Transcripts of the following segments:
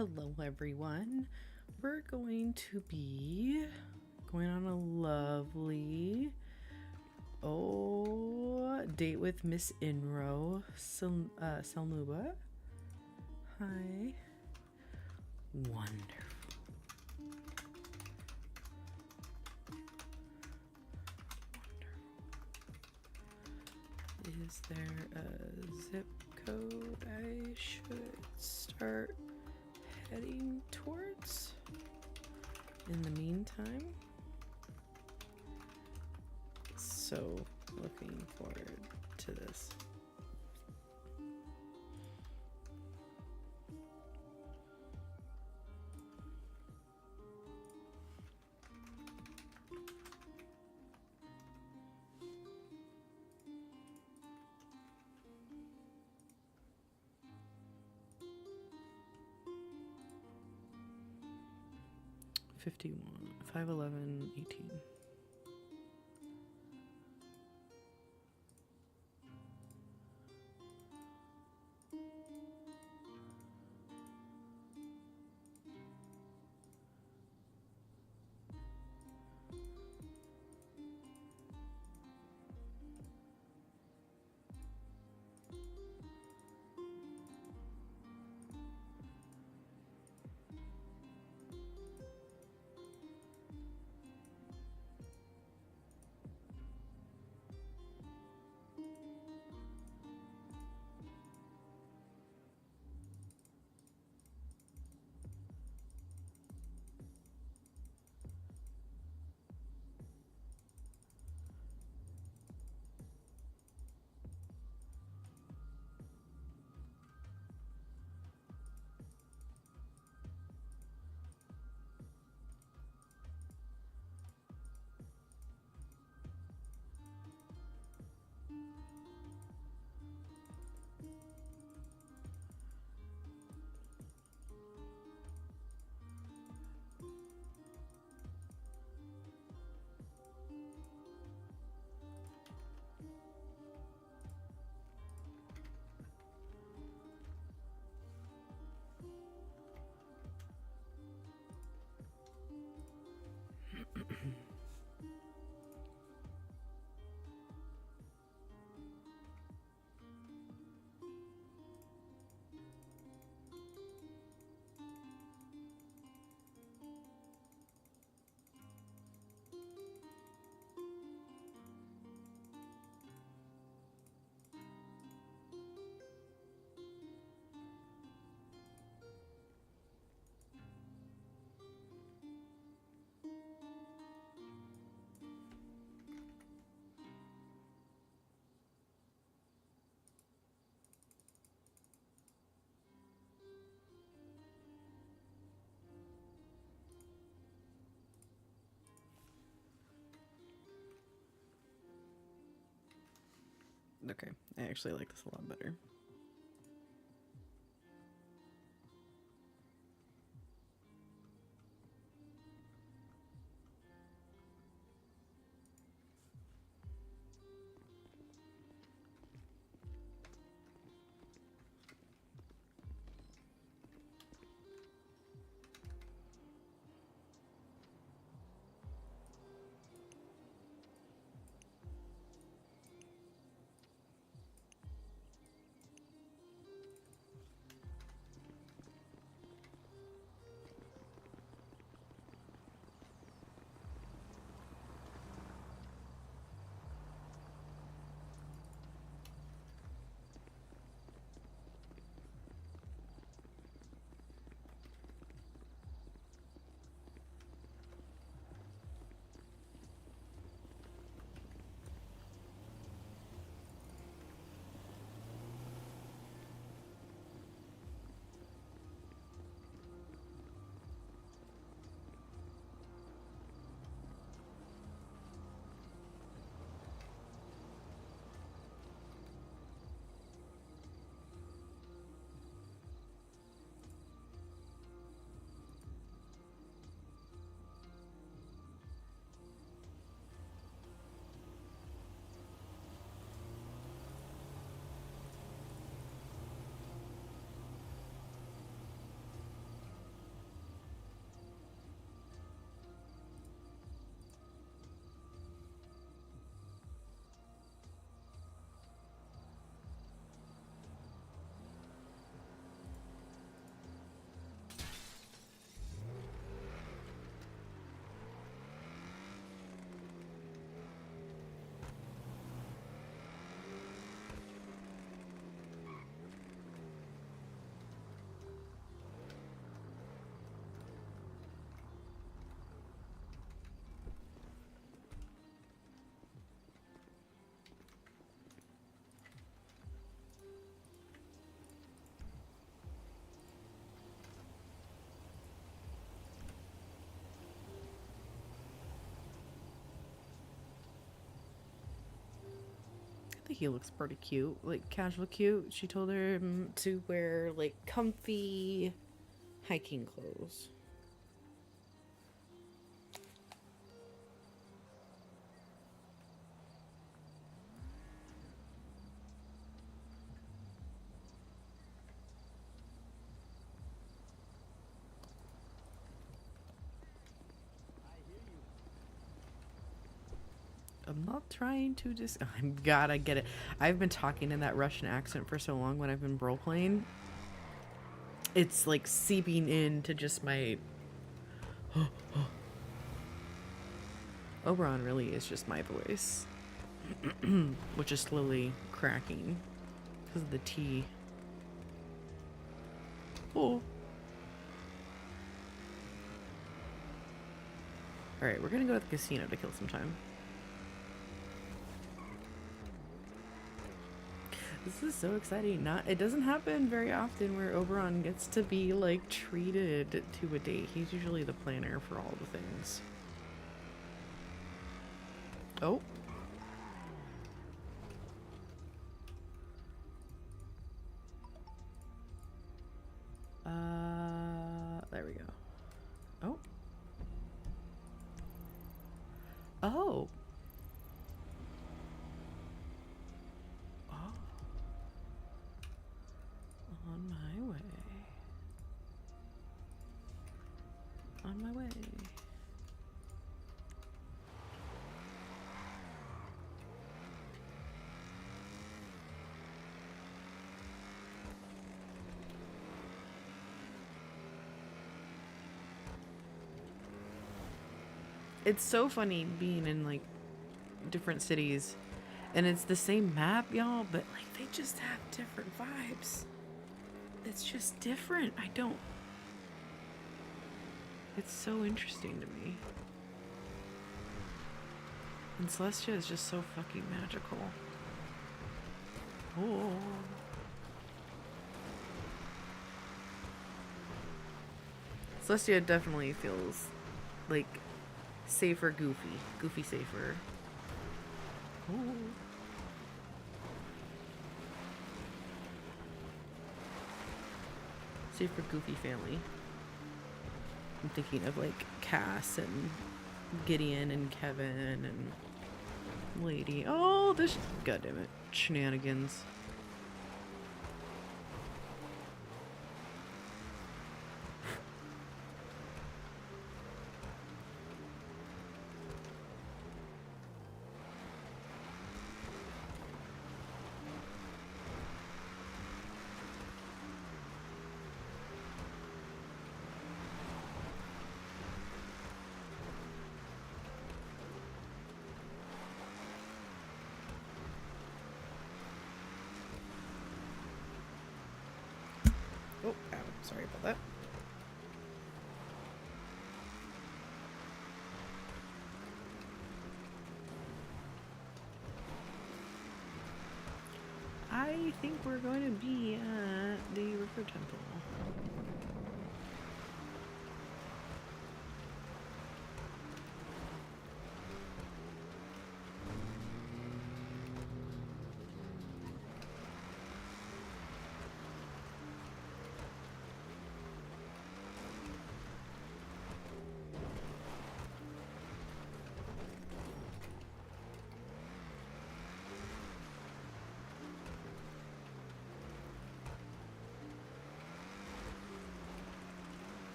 Hello, everyone. We're going to be going on a lovely date with Miss Inro Selnuba. Hi. Wonderful. Is there a zip code I should start heading towards in the meantime? So looking forward to this. $51, $511, $18. Okay, I actually like this a lot better. he looks pretty cute, like casual cute. She told him to wear like comfy hiking clothes. I'm not trying to God, I get it. I've been talking in that Russian accent for so long when I've been role playing. It's like seeping into just my. Oberon really is just my voice, which is slowly cracking because of the tea. Oh. Alright, we're gonna go to the casino to kill some time. This is so exciting. It doesn't happen very often where Oberon gets to be like treated to a date. He's usually the planner for all the things. Oh. There we go. Oh. Oh. Oh. On my way. On my way. It's so funny being in like different cities and it's the same map, y'all, but like they just have different vibes. It's just different. It's so interesting to me. And Celestia is just so fucking magical. Oh. Celestia definitely feels like safer Goofy. Goofy safer. Oh. Safer Goofy family. I'm thinking of like Cass and Gideon and Kevin and Lady. Oh, this goddammit shenanigans. Oh, ow, sorry about that. I think we're going to be at the River Temple.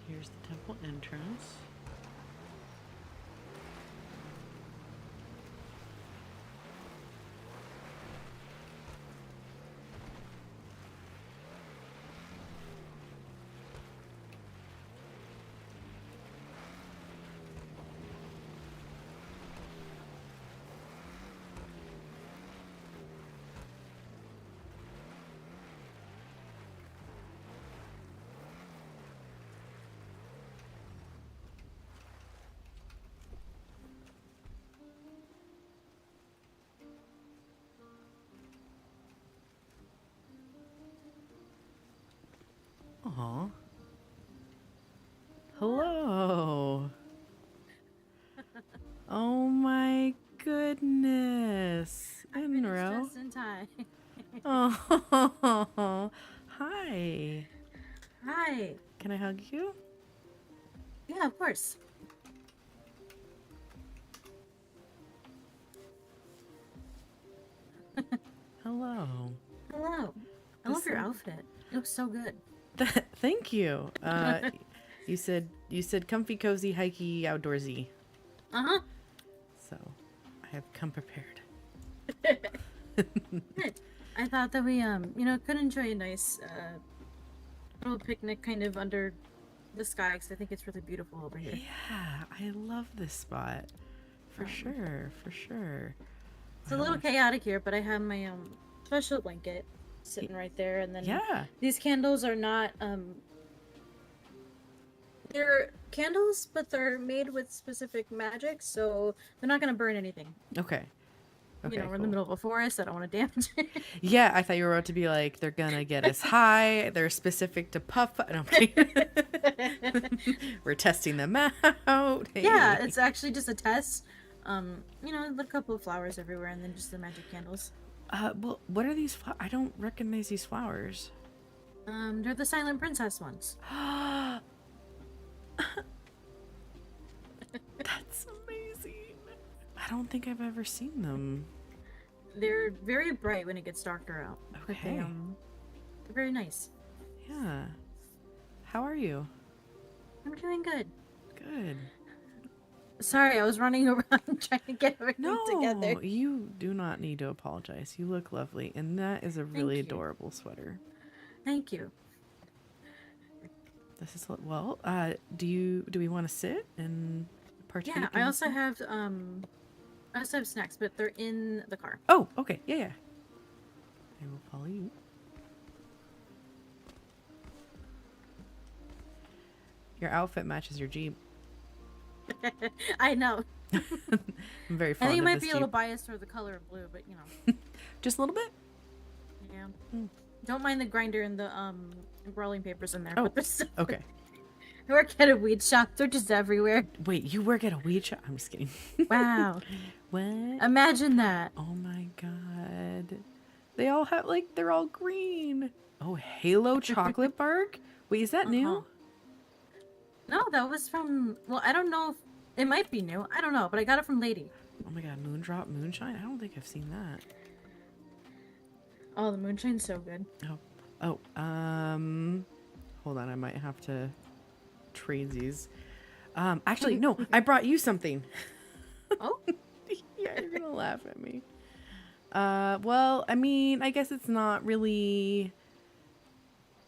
Here's the temple entrance. Aw. Hello. Oh my goodness. I finished Enro. just in time. Oh, hi. Hi. Can I hug you? Yeah, of course. Hello. Hello. I love This your outfit. It looks so good. Thank you. You said comfy, cozy, hikey, outdoorsy. Uh-huh. So, I have come prepared. Good. I thought that we could enjoy a nice little picnic kind of under the sky because I think it's really beautiful over here. Yeah, I love this spot. For sure, for sure. It's a little chaotic here, but I have my special blanket sitting right there, and then Yeah. these candles are not they're candles, but they're made with specific magic, so they're not gonna burn anything. Okay. Okay, We're in the cool. middle of a forest. I don't want to damage it. Yeah, I thought you were about to be like, they're gonna get us high. They're specific to puff. No, I'm kidding. We're testing them out. Hey. Yeah, it's actually just a test. A couple of flowers everywhere, and then just the magic candles. Well, what are these? I don't recognize these flowers. They're the Silent Princess ones. That's amazing. I don't think I've ever seen them. They're very bright when it gets darker out. Okay. They're very nice. Yeah. How are you? I'm doing good. Good. Sorry, I was running around trying to get everything together. No, you do not need to apologize. You look lovely, and that is a really adorable sweater. Thank you. This is well. Do we want to sit and partake? Yeah, I also have snacks, but they're in the car. Oh, okay. Yeah. I will follow you. Your outfit matches your Jeep. I know. I'm very fond of this I think it might be Jeep. a little biased for the color of blue, but you know. Just a little bit? Yeah. Don't mind the grinder and the rolling papers in there. Oh, but okay. I work at a weed shop. They're just everywhere. Wait, you work at a weed shop? I'm just kidding. Wow. What? Imagine that. Oh my god. They all have, they're all green. Oh, Halo chocolate bark? Wait, is that new? No, that was from, well, I don't know if, it might be new. I don't know, but I got it from Lady. Oh my god, Moondrop Moonshine? I don't think I've seen that. Oh, the moonshine's so good. Oh, hold on, I might have to trade these. Actually, no, I brought you something. Oh? Yeah, you're gonna laugh at me. Well, I mean, I guess it's not really,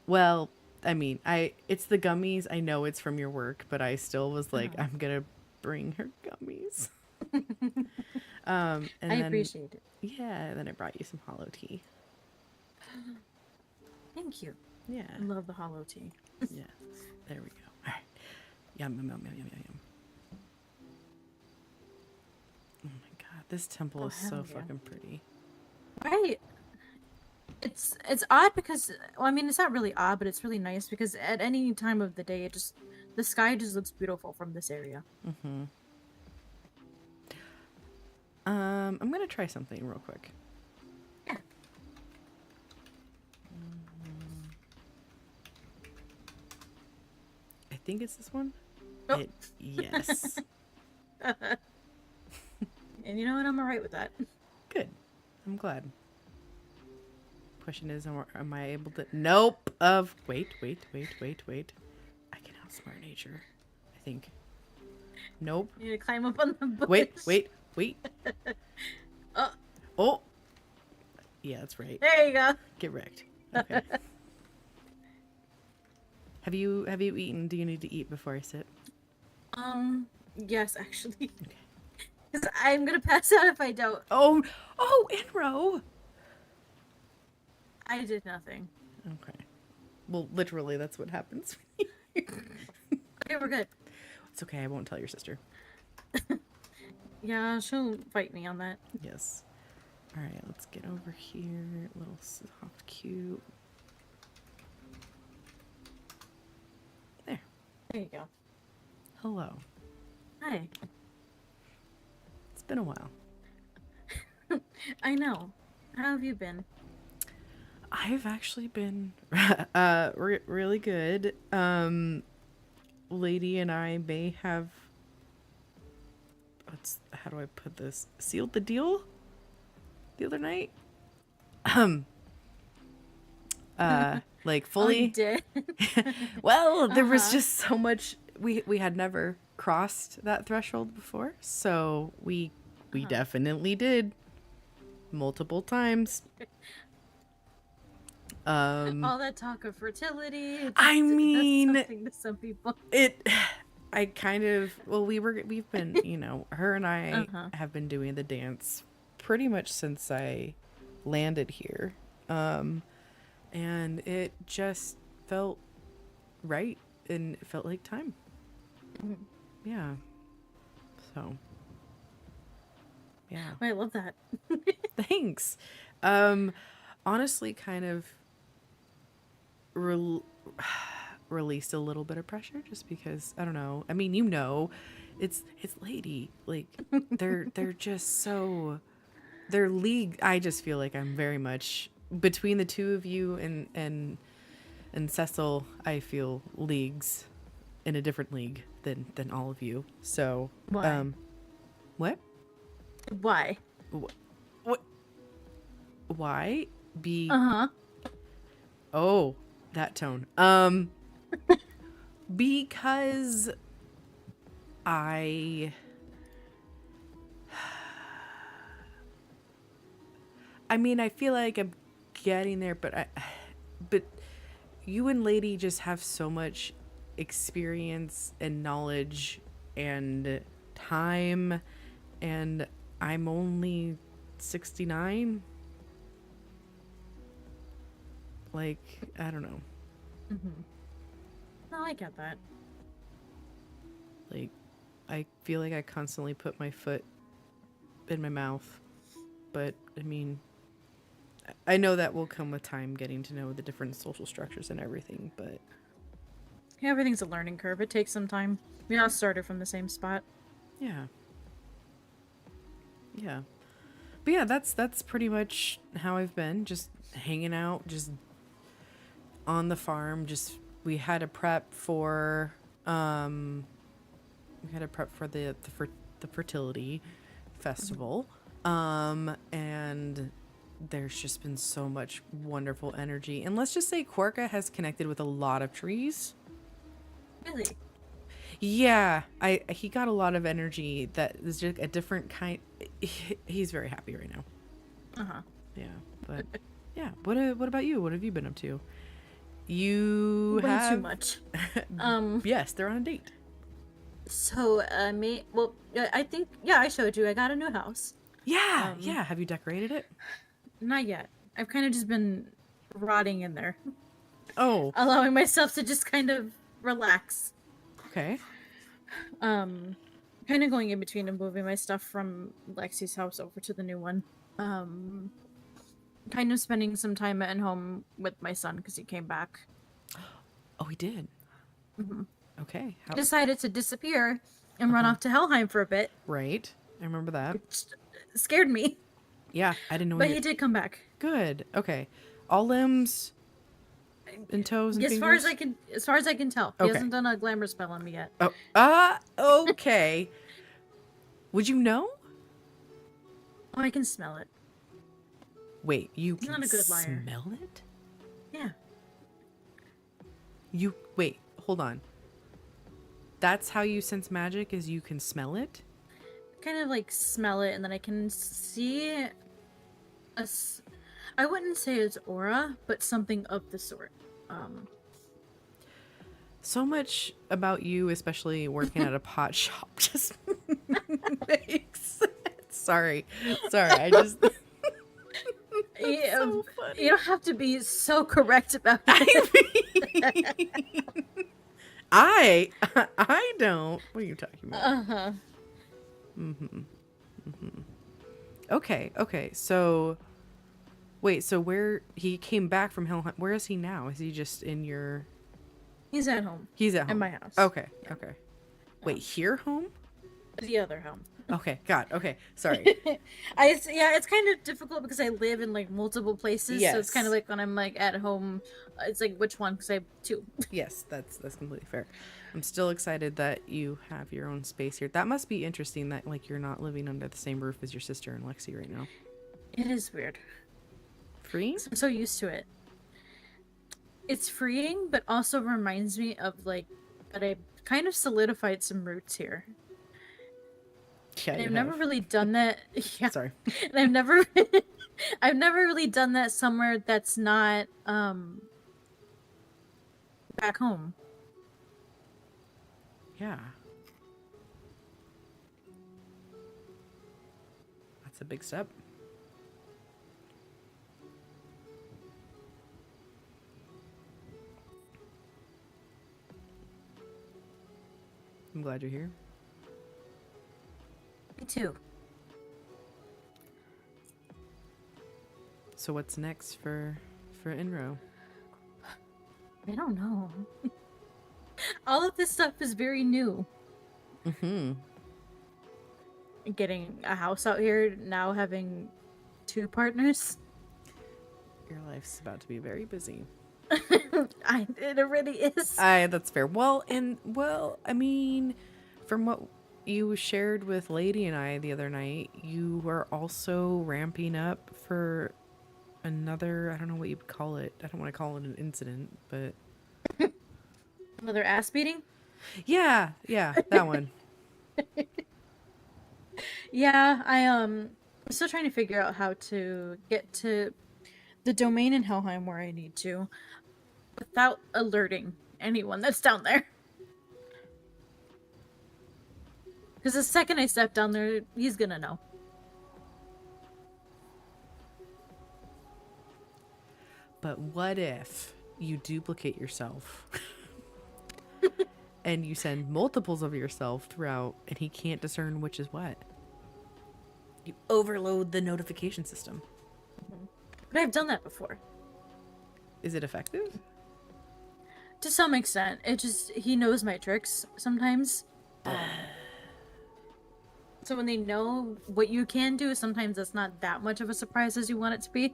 well, I mean, it's the gummies. I know it's from your work, but I still was like, I'm gonna bring her gummies. And I appreciate it. Yeah, and then I brought you some hollow tea. Thank you. Yeah. I love the hollow tea. Yeah. There we go. All right. Yum, yum, yum, yum, yum, yum. Oh my god, this temple is so fucking pretty. Right. It's odd because, well, I mean, it's not really odd, but it's really nice because at any time of the day, the sky just looks beautiful from this area. Mm-hmm. I'm gonna try something real quick. Yeah. I think it's this one. Oh. Yes. And you know what? I'm alright with that. Good. I'm glad. Question is, am I able to? Nope. Wait. I can outsmart nature. I think. Nope. You need to climb up on the bush. Wait. Oh. Oh. Yeah, that's right. There you go. Get wrecked. Okay. Have you eaten? Do you need to eat before I sit? Yes, actually. Okay. Because I'm gonna pass out if I don't. Oh, Enro. I did nothing. Okay. Well, literally, that's what happens. Okay, we're good. It's okay. I won't tell your sister. Yeah, she'll fight me on that. Yes. All right, let's get over here. Little soft cute. There you go. Hello. Hi. It's been a while. I know. How have you been? I've actually been really good. Lady and I may have how do I put this? Sealed the deal the other night. Like Oh, you fully. did? Well, there was Uh-huh. just so much we had never crossed that threshold before, so we Uh-huh. definitely did multiple times. Um, All that talk of fertility, I it does mean, something to some people. it I kind of well we've been, her and I Uh-huh. have been doing the dance pretty much since I landed here. Um, and it just felt right and it felt like time. Mhm. Yeah. So, yeah. I love that. Thanks. Um, honestly, kind of rel- released a little bit of pressure just because I don't know. I mean, it's Lady. Like they're just so their league. I just feel like I'm very much between the two of you and Cecil. I feel leagues in a different league than all of you. So, Why? what? Why? What? Why? Be Uh-huh. Oh, that tone. Because I I mean, I feel like I'm getting there, but you and Lady just have so much experience and knowledge and time, and I'm only 69. Like, I don't know. Mm-hmm. No, I get that. Like, I feel like I constantly put my foot in my mouth, but I mean, I know that will come with time getting to know the different social structures and everything, but Yeah, everything's a learning curve. It takes some time. We all started from the same spot. yeah. Yeah. But yeah, that's pretty much how I've been, just hanging out, just on the farm, just we had a prep for the fertility festival. And there's just been so much wonderful energy. And let's just say Quorka has connected with a lot of trees. Really? Yeah, I he got a lot of energy that is just a different kind. He's very happy right now. Uh-huh. Yeah, but yeah. What about you? What have you been up to? You Way too have much. Um, yes, they're on a date. so, I think, yeah, I showed you. I got a new house. Yeah, Um, yeah. Have you decorated it? Not yet. I've kind of just been rotting in there, Oh, allowing myself to just kind of relax. okay. Um, Kind of going in between and moving my stuff from Lexi's house over to the new one. Um, Kind of spending some time at home with my son because he came back. Oh, he did. Hmm. Okay. He How? decided to disappear and Uh run huh. off to Helheim for a bit, Right. I remember that. which scared me. Yeah, I didn't know But you. he did come back. Good. Okay. All limbs and toes and fingers. As far as I can tell, he Okay. hasn't done a glamour spell on me yet. Oh. Okay. Would you know? Oh, I can smell it. Wait. You He's can not a good liar. smell it. Yeah. You wait. Hold on. That's how you sense magic. Is you can smell it. Kind of like smell it, and then I can see I wouldn't say it's aura, but something of the sort. Um, So much about you, especially working at a pot shop, just makes sense. Sorry. I just. That's you, so funny. you don't have to be so correct about it. I mean, I I don't. What are you talking about? Uh-huh. Okay. So wait. So where he came back from Helheim? Where is he now? Is he just in your? He's at home. He's at home. In my house. Okay. Okay. Wait, here home? The other home. Okay. God. Okay. Sorry. It's kind of difficult because I live in like multiple places, so it's kind of Yes. like when I'm like at home, it's like which one? Because I have two. Yes, that's completely fair. I'm still excited that you have your own space here. That must be interesting that like you're not living under the same roof as your sister and Lexi right now. It is weird. Freeing? I'm so used to it. It's freeing, but also reminds me of like that I kind of solidified some roots here. Yeah, And I've never really done that. Yeah. Sorry. And I've never really done that somewhere that's not back home. Yeah. That's a big step. I'm glad you're here. Me too. So what's next for Inro? I don't know. All of this stuff is very new. Mm-hmm. Getting a house out here, now having 2 partners. Your life's about to be very busy. It already is. That's fair. Well, I mean, from what you shared with Lady and I the other night, you were also ramping up for another, I don't know what you would call it. I don't want to call it an incident, but Another ass beating? yeah, that one. Yeah, I'm still trying to figure out how to get to the domain in Helheim where I need to without alerting anyone that's down there. Because the second I step down there, he's gonna know. But what if you duplicate yourself and you send multiples of yourself throughout and he can't discern which is what? You overload the notification system. But I've done that before. Is it effective? To some extent. He knows my tricks sometimes. So when they know what you can do, sometimes it's not that much of a surprise as you want it to be.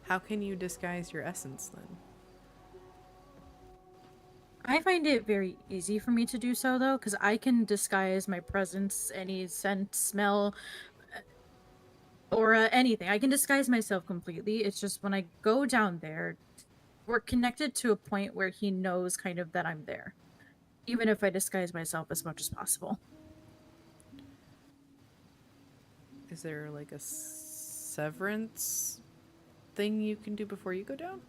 How can you disguise your essence then? I find it very easy for me to do so, though, because I can disguise my presence, any scent, smell, aura, anything. I can disguise myself completely. It's just when I go down there, we're connected to a point where he knows kind of that I'm there. Even if I disguise myself as much as possible. Is there like a severance thing you can do before you go down?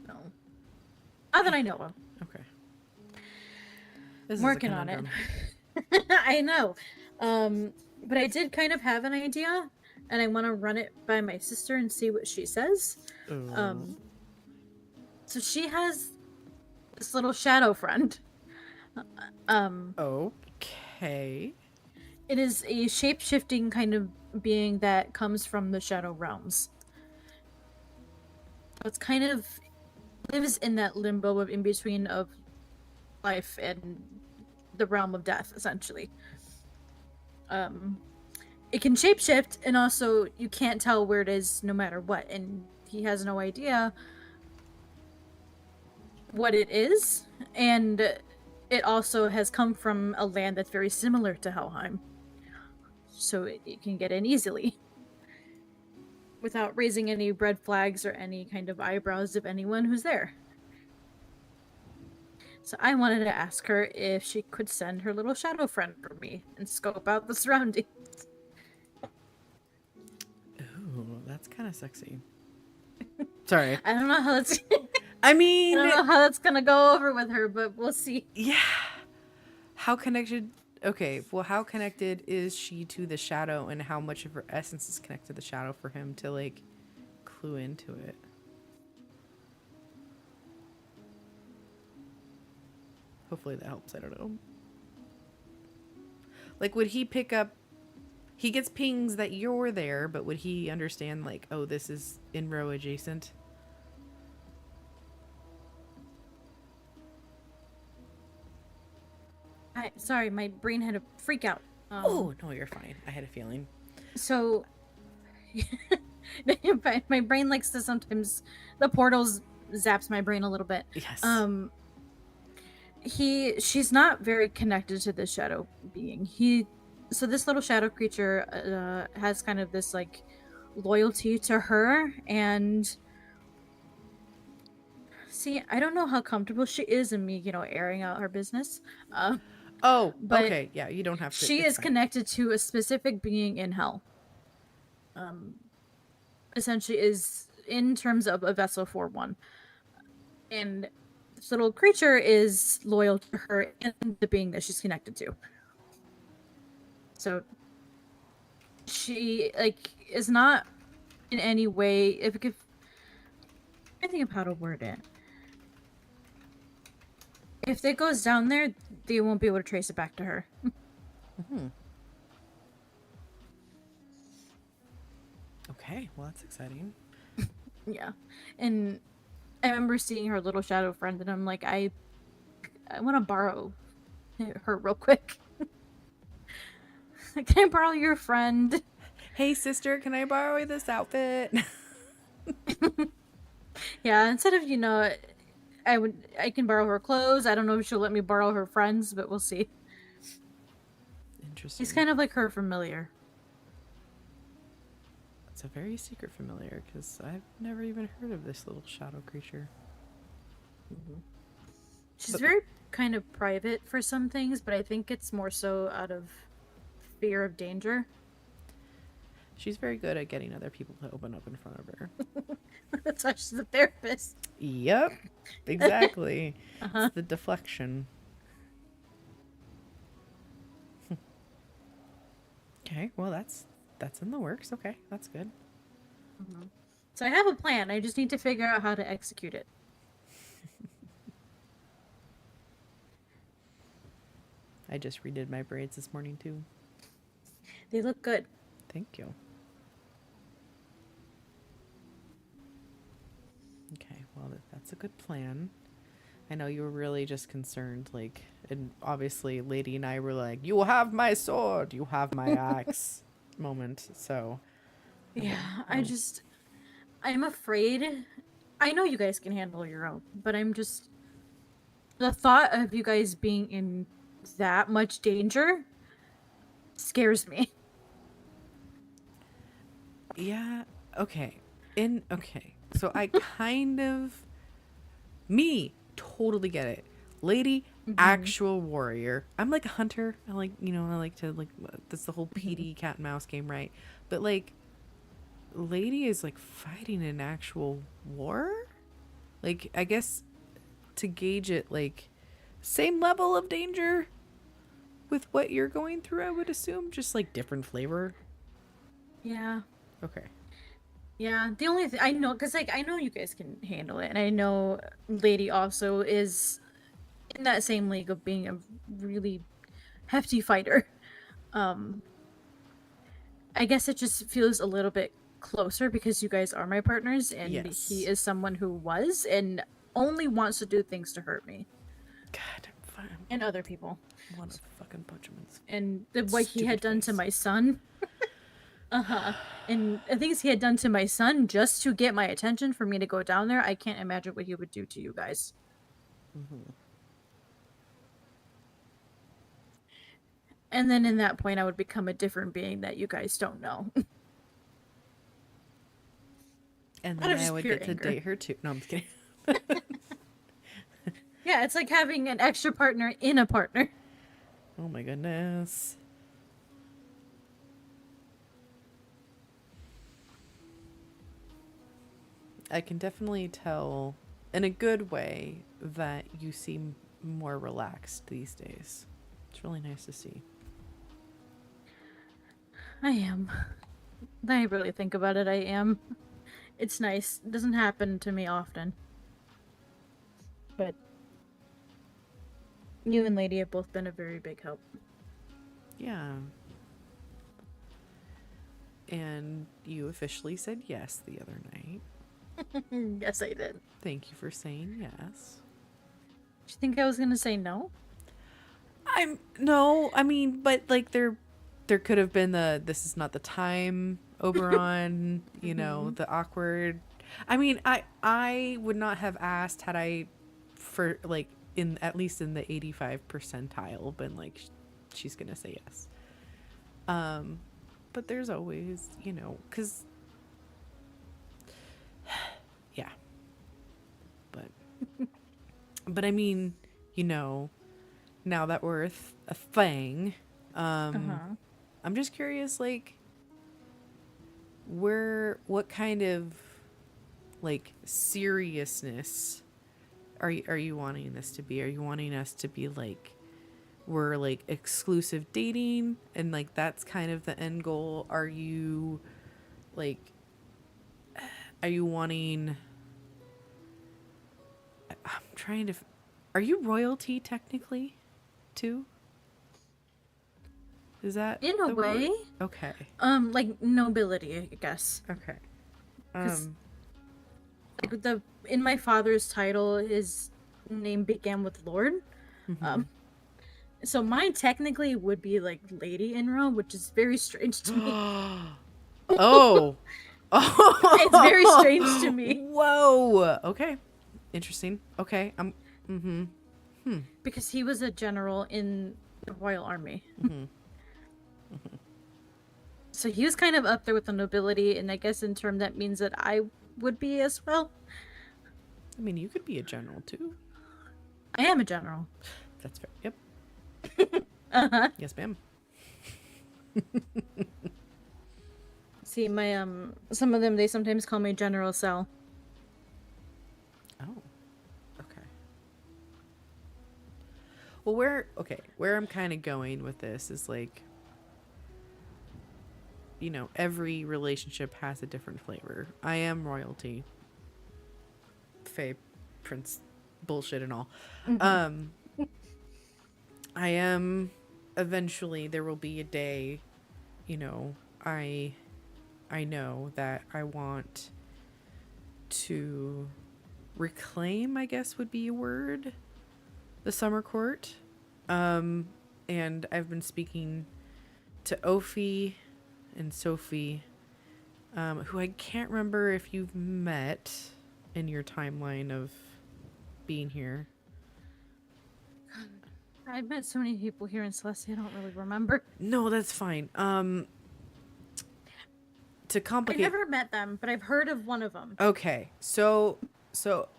No. Not that I know of. Okay. I'm working on it. I know. But I did kind of have an idea, and I want to run it by my sister and see what she says. So she has this little shadow friend. Okay. It is a shape-shifting kind of being that comes from the shadow realms. So it's kind of lives in that limbo of in between of life and the realm of death, essentially. It can shapeshift, and also you can't tell where it is no matter what, and he has no idea what it is, and it also has come from a land that's very similar to Helheim, so it can get in easily without raising any red flags or any kind of eyebrows of anyone who's there. So I wanted to ask her if she could send her little shadow friend for me and scope out the surroundings. Ooh, that's kind of sexy. Sorry. I don't know how that's... I mean... I don't know how that's gonna go over with her, but we'll see. Yeah. How connected... Okay, well, how connected is she to the shadow, and how much of her essence is connected to the shadow for him to, like, clue into it? Hopefully that helps. I don't know. Like, would he pick up He gets pings that you're there, but would he understand, like, oh, this is in row adjacent? Sorry, my brain had a freak out. Oh, no, you're fine. I had a feeling. So my brain likes to sometimes the portals zaps my brain a little bit. Yes. She's not very connected to this shadow being. So this little shadow creature has kind of this like loyalty to her, and see, I don't know how comfortable she is in me, airing out her business. Oh, but okay. Yeah, you don't have to. she it's is fine. connected to a specific being in hell. Essentially is in terms of a vessel for one. And this little creature is loyal to her and the being that she's connected to. So she is not in any way I think of how to word it. If it goes down there, they won't be able to trace it back to her. Okay, well, that's exciting. Yeah. And I remember seeing her little shadow friend, and I'm like, I want to borrow her real quick. Can I borrow your friend? Hey, sister, can I borrow this outfit? Yeah, instead of, I can borrow her clothes. I don't know if she'll let me borrow her friends, but we'll see. Interesting. He's kind of like her familiar. It's a very secret familiar, because I've never even heard of this little shadow creature. She's very kind of private for some things, but I think it's more so out of fear of danger. She's very good at getting other people to open up in front of her. That's why she's a therapist. Yep, exactly. It's the deflection. Okay, well, that's in the works. Okay, that's good. So I have a plan. I just need to figure out how to execute it. I just redid my braids this morning, too. They look good. Thank you. Okay, well, that's a good plan. I know you were really just concerned, like, and obviously Lady and I were like, you have my sword, you have my axe moment, so. Yeah, I'm afraid. I know you guys can handle your own, but the thought of you guys being in that much danger scares me. Yeah, okay. So I totally get it. Lady, actual warrior. I'm like a hunter. I like to, like, that's the whole PD cat and mouse game, right? But, like, Lady is, like, fighting an actual war? Like, I guess to gauge it, like, same level of danger with what you're going through, I would assume. Just, like, different flavor. Yeah. Okay. Yeah, the only thing I know, because, like, I know you guys can handle it, and I know Lady also is in that same league of being a really hefty fighter. I guess it just feels a little bit closer because you guys are my partners, and Yes. he is someone who was and only wants to do things to hurt me. God, I'm fine. And other people. I want to fucking punch him And what he had done to my son. And the things he had done to my son just to get my attention for me to go down there, I can't imagine what he would do to you guys. And then in that point, I would become a different being that you guys don't know. And then I would get to date her too. No, I'm just kidding. Yeah, it's like having an extra partner in a partner. Oh my goodness. I can definitely tell, in a good way, that you seem more relaxed these days. It's really nice to see. I am. I really think about it, I am. It's nice. It doesn't happen to me often. But you and Lady have both been a very big help. Yeah. And you officially said yes the other night. Yes, I did. Thank you for saying yes. Do you think I was gonna say no? No, I mean, but like there could have been the this is not the time Oberon, you know, the awkward. I mean, I would not have asked had I for like in at least in the 85 percentile been like she's going to say yes. But there's always, you know, cuz yeah. But I mean, you know, now that we're a thing, I'm just curious, like, what kind of, like, seriousness are you wanting this to be? Are you wanting us to be, like, we're, like, exclusive dating, and, like, that's kind of the end goal? Are you, like, are you wanting... I'm trying to... Are you royalty, technically, too? Is that In a the way. word? Okay. Like nobility, I guess. Okay. 'Cause, like in my father's title, his name began with Lord. So mine technically would be like Lady Inra, which is very strange to me. Oh. It's very strange to me Whoa. Okay. Interesting. Okay. because he was a general in the Royal Army. So he was kind of up there with the nobility, and I guess in turn that means that I would be as well. I mean, you could be a general too. I am a general. That's fair. Yep. Yes, ma'am. See, my some of them, they sometimes call me General Cell. Oh. Okay. Well, where I'm kind of going with this is like, you know, every relationship has a different flavor. I am royalty. Fae, prince, bullshit and all. I am eventually, there will be a day, you know, I know that I want to reclaim, I guess would be a word, the summer court. And I've been speaking to Ophi and Sophie, who I can't remember if you've met in your timeline of being here. I've met so many people here in Celestia, I don't really remember. No, that's fine. To complicate... I've never met them, but I've heard of one of them. Okay, so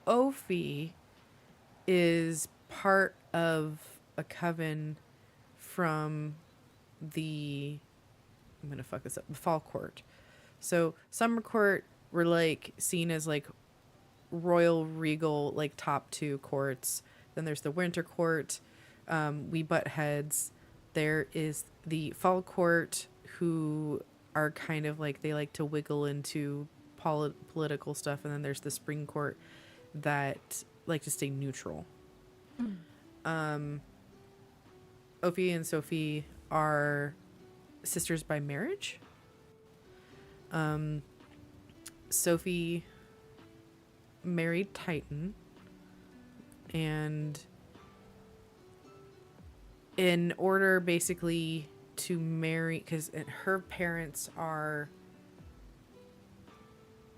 Ophi is part of a coven from the... I'm gonna fuck this up. The Fall Court. So Summer Court were like seen as like royal, regal, like top two courts. Then there's the Winter Court. We butt heads. There is the Fall Court, who are kind of like, they like to wiggle into political stuff, and then there's the Spring Court that like to stay neutral. Ophi and Sophie are sisters by marriage. Sophie married Titan, and in order basically to marry, because her parents are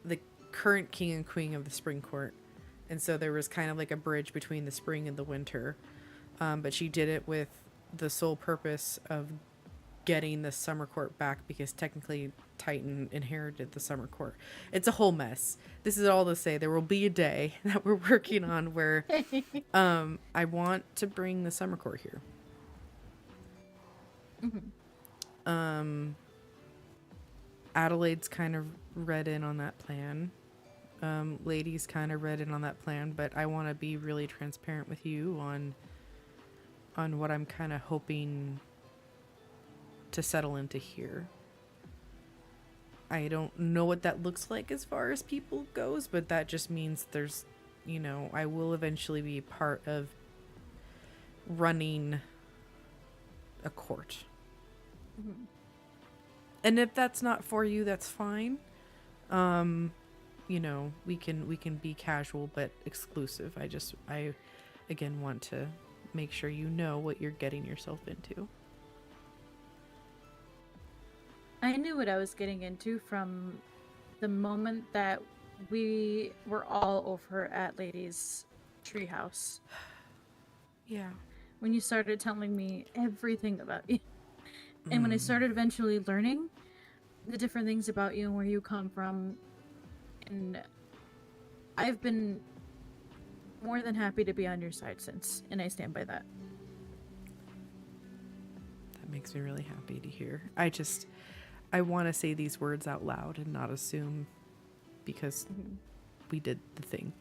the current king and queen of the Spring Court, and so there was kind of like a bridge between the spring and the winter, but she did it with the sole purpose of getting the Summer Court back, because technically Titan inherited the Summer Court. It's a whole mess. This is all to say there will be a day that we're working on where I want to bring the Summer Court here. Adelaide's kind of read in on that plan. Lady's kind of read in on that plan, but I want to be really transparent with you on what I'm kind of hoping to settle into here. I don't know what that looks like as far as people goes, but that just means there's, you know, I will eventually be part of running a court. And if that's not for you, that's fine. You know, we can be casual but exclusive. I again want to make sure you know what you're getting yourself into. I knew what I was getting into from the moment that we were all over at Lady's treehouse. Yeah. When you started telling me everything about you. And when I started eventually learning the different things about you and where you come from, and I've been more than happy to be on your side since, and I stand by that. That makes me really happy to hear. I want to say these words out loud and not assume, because we did the thing.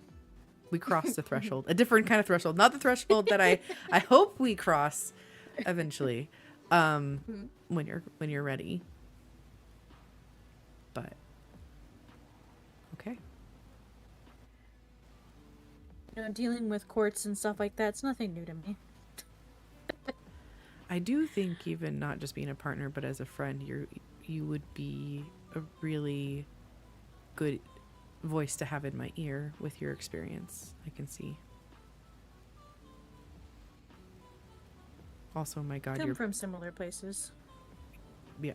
We crossed the threshold, a different kind of threshold, not the threshold that I hope we cross eventually, when you're ready. But okay. You know, dealing with courts and stuff like that's nothing new to me. I do think even not just being a partner, but as a friend, you would be a really good voice to have in my ear with your experience. I can see. Also, my God, Come from similar places. Yeah,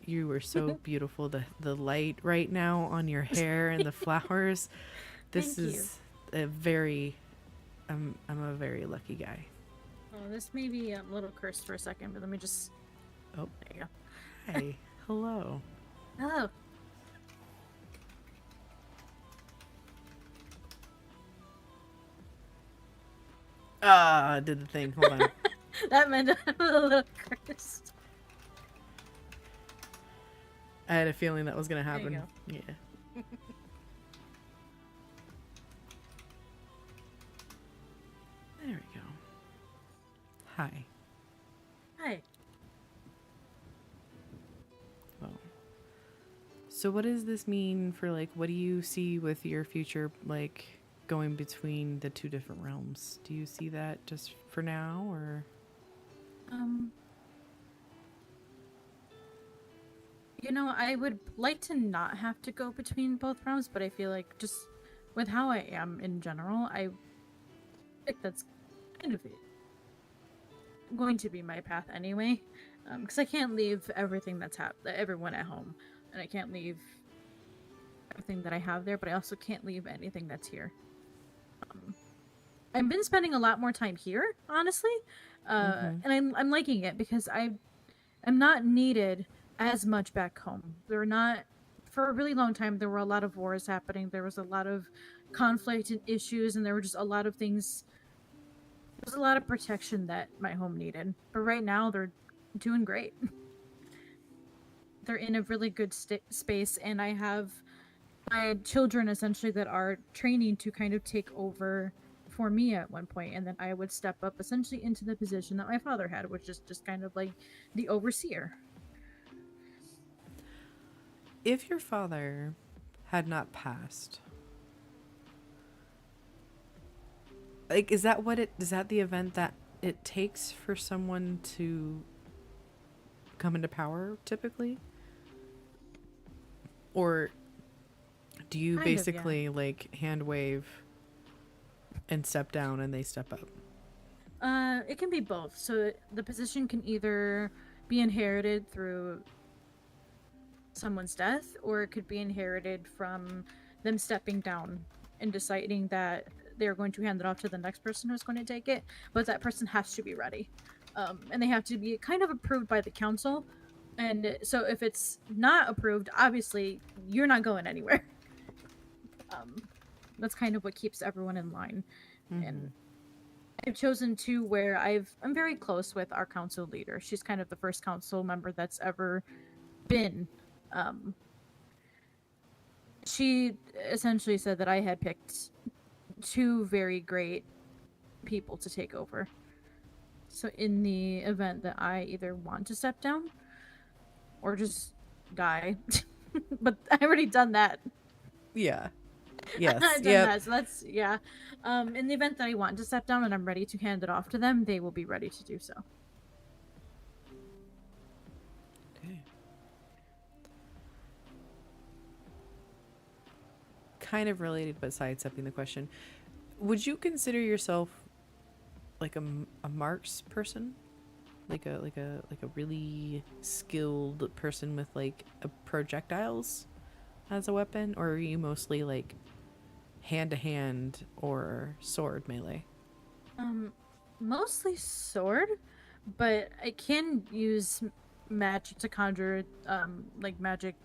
you were so beautiful. The light right now on your hair and the flowers. This Thank is a very, I'm a very lucky guy. Oh, this may be a little cursed for a second, but let me just. Oh, there you go. hi, hello. Oh. Ah, did the thing. Hold on. That meant I'm a little cursed. I had a feeling that was gonna happen. There Yeah. There we go. Hi. Hi. Well. So what does this mean for, like, what do you see with your future, like, going between the two different realms? Do you see that just for now, or? You know, I would like to not have to go between both realms, but I feel like just with how I am in general, I think that's kind of going to be my path anyway. Because I can't leave everything that's everyone at home, and I can't leave everything that I have there, but I also can't leave anything that's here. I've been spending a lot more time here, honestly, and I'm liking it because I'm not needed as much back home. They're not, for a really long time, there were a lot of wars happening. There was a lot of conflict and issues, and there were just a lot of things. There's a lot of protection that my home needed. But right now, they're doing great. They're in a really good space, and I have my children essentially that are training to kind of take over for me at one point, and then I would step up essentially into the position that my father had, which is just kind of like the overseer. If your father had not passed, like, is that the event that it takes for someone to come into power typically? Or do you Kind of, basically like hand wave and step down and they step up? It can be both. So the position can either be inherited through someone's death, or it could be inherited from them stepping down and deciding that they're going to hand it off to the next person who's going to take it, but that person has to be ready. And they have to be kind of approved by the council. And so if it's not approved, obviously you're not going anywhere. That's kind of what keeps everyone in line. And I've chosen to where I'm very close with our council leader. She's kind of the first council member that's ever been. She essentially said that I had picked two very great people to take over. So in the event that I either want to step down or just die, but I've already done that. Yeah. Yes. I've done that, so that's, yeah. In the event that I want to step down and I'm ready to hand it off to them, they will be ready to do so. Okay. kind of related but sidestepping the question. Would you consider yourself like a marks person? Like a really skilled person with like projectiles as a weapon, or are you mostly like hand to hand or sword melee? Mostly sword, but I can use magic to conjure like magic,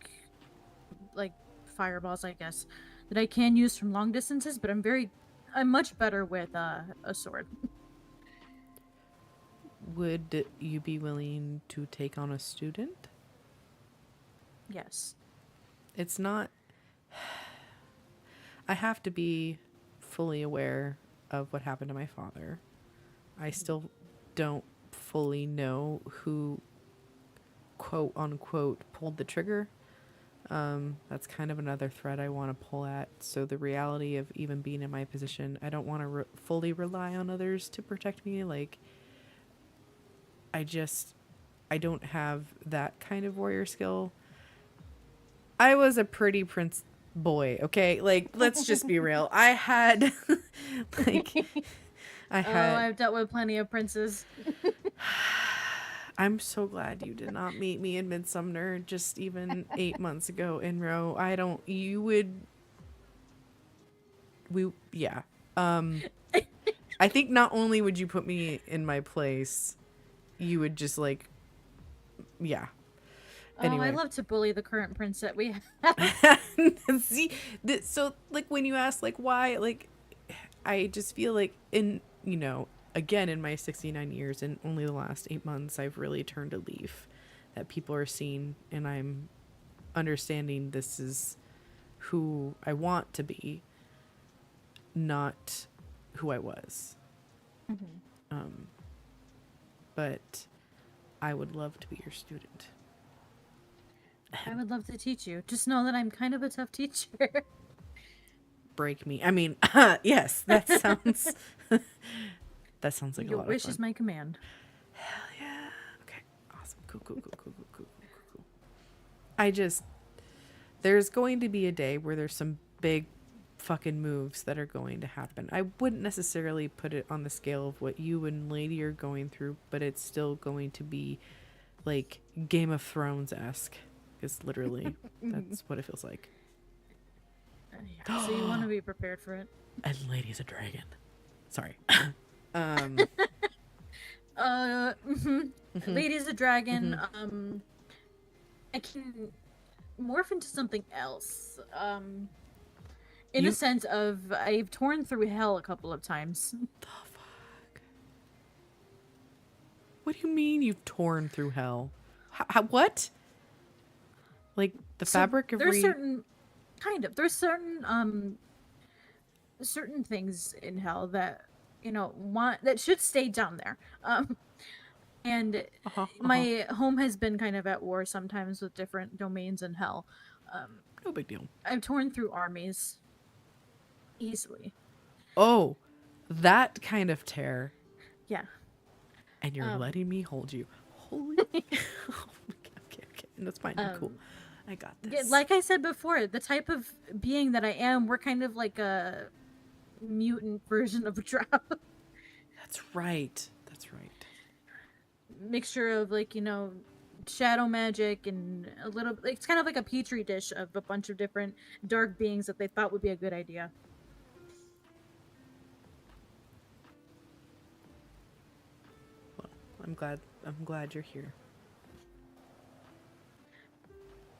like fireballs, I guess, that I can use from long distances. But I'm much better with a sword. Would you be willing to take on a student? Yes. It's not. I have to be fully aware of what happened to my father. I still don't fully know who, quote unquote, pulled the trigger. That's kind of another thread I want to pull at. So the reality of even being in my position, I don't want to fully rely on others to protect me. Like, I don't have that kind of warrior skill. I was a pretty prince boy, okay? Like, let's just be real. I had, like, I had. Oh, I've dealt with plenty of princes. I'm so glad you did not meet me in Midsumner just even 8 months ago in row. Yeah. I think not only would you put me in my place, you would just like, yeah. Anyway. Oh, I love to bully the current prince that we have. See, so like when you ask like why, like I just feel like again in my 69 years and only the last 8 months, I've really turned a leaf that people are seeing, and I'm understanding this is who I want to be, not who I was. But I would love to be your student. I would love to teach you. Just know that I'm kind of a tough teacher. Break me. I mean, yes, that sounds that sounds like Your a lot wish of fun. is my command. Hell yeah. Okay. Awesome. Cool. There's going to be a day where there's some big fucking moves that are going to happen. I wouldn't necessarily put it on the scale of what you and Lady are going through, but it's still going to be like Game of Thrones-esque. Because literally, that's what it feels like. Yeah. So you want to be prepared for it. And Lady's a dragon. Sorry. Lady's a dragon. I can morph into something else. In a sense of I've torn through hell a couple of times. The fuck? What do you mean you've torn through hell? What? Like the fabric of there's certain certain things in hell that that should stay down there. And my home has been kind of at war sometimes with different domains in hell. No big deal. I've torn through armies easily. Oh, that kind of tear. Yeah. And you're letting me hold you. Holy. Okay. That's fine. Cool. I got this. Like I said before, the type of being that I am, we're kind of like a mutant version of a drow. That's right. Mixture of shadow magic and a little. It's kind of like a petri dish of a bunch of different dark beings that they thought would be a good idea. Well, I'm glad you're here.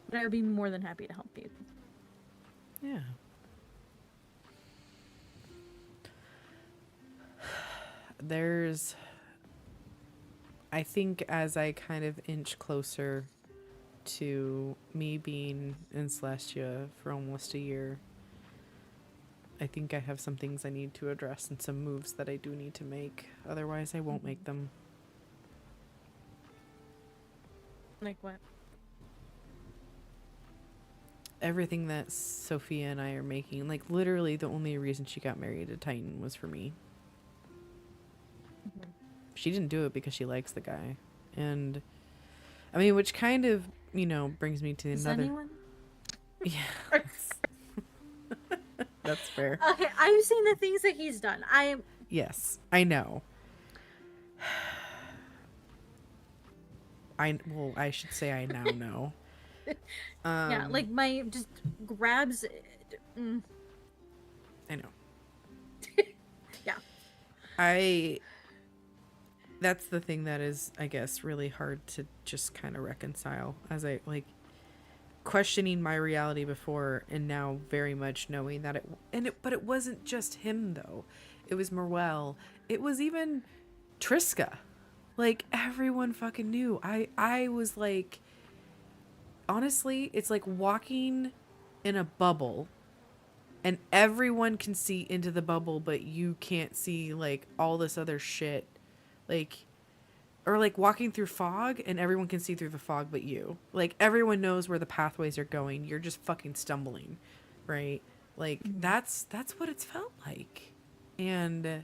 But I would be more than happy to help you. Yeah. I think as I kind of inch closer to me being in Celestia for almost a year, I think I have some things I need to address and some moves that I do need to make. Otherwise, I won't make them. Like what? Everything that Sophia and I are making, like literally the only reason she got married to Titan was for me. She didn't do it because she likes the guy. And I mean, which kind of, brings me to Is another. anyone? Yeah. That's fair. Okay, I've seen the things that he's done. Yes, I know. I should say I now know. Yeah, like my just grabs. Mm, I know. yeah. That's the thing that is, I guess, really hard to just kind of reconcile, as I like questioning my reality before and now very much knowing that but it wasn't just him though. It was Morwell. It was even Triska. Like everyone fucking knew. I was like, honestly, it's like walking in a bubble and everyone can see into the bubble but you can't see like all this other shit. Like, or like walking through fog and everyone can see through the fog but you. Like everyone knows where the pathways are going. You're just fucking stumbling, right? Like that's what it's felt like. And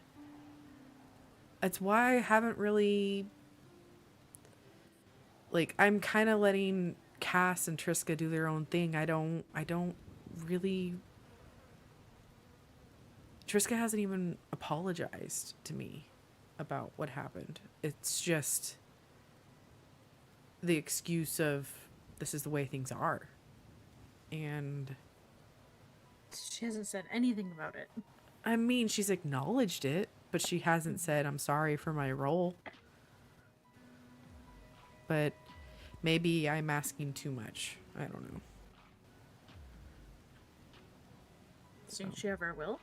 it's why I haven't really, like, I'm kind of letting Cass and Triska do their own thing. I don't really. Triska hasn't even apologized to me about what happened. It's just the excuse of this is the way things are. And She hasn't said anything about it. I mean, she's acknowledged it, but she hasn't said I'm sorry for my role. But maybe I'm asking too much. I don't know. Think she ever will?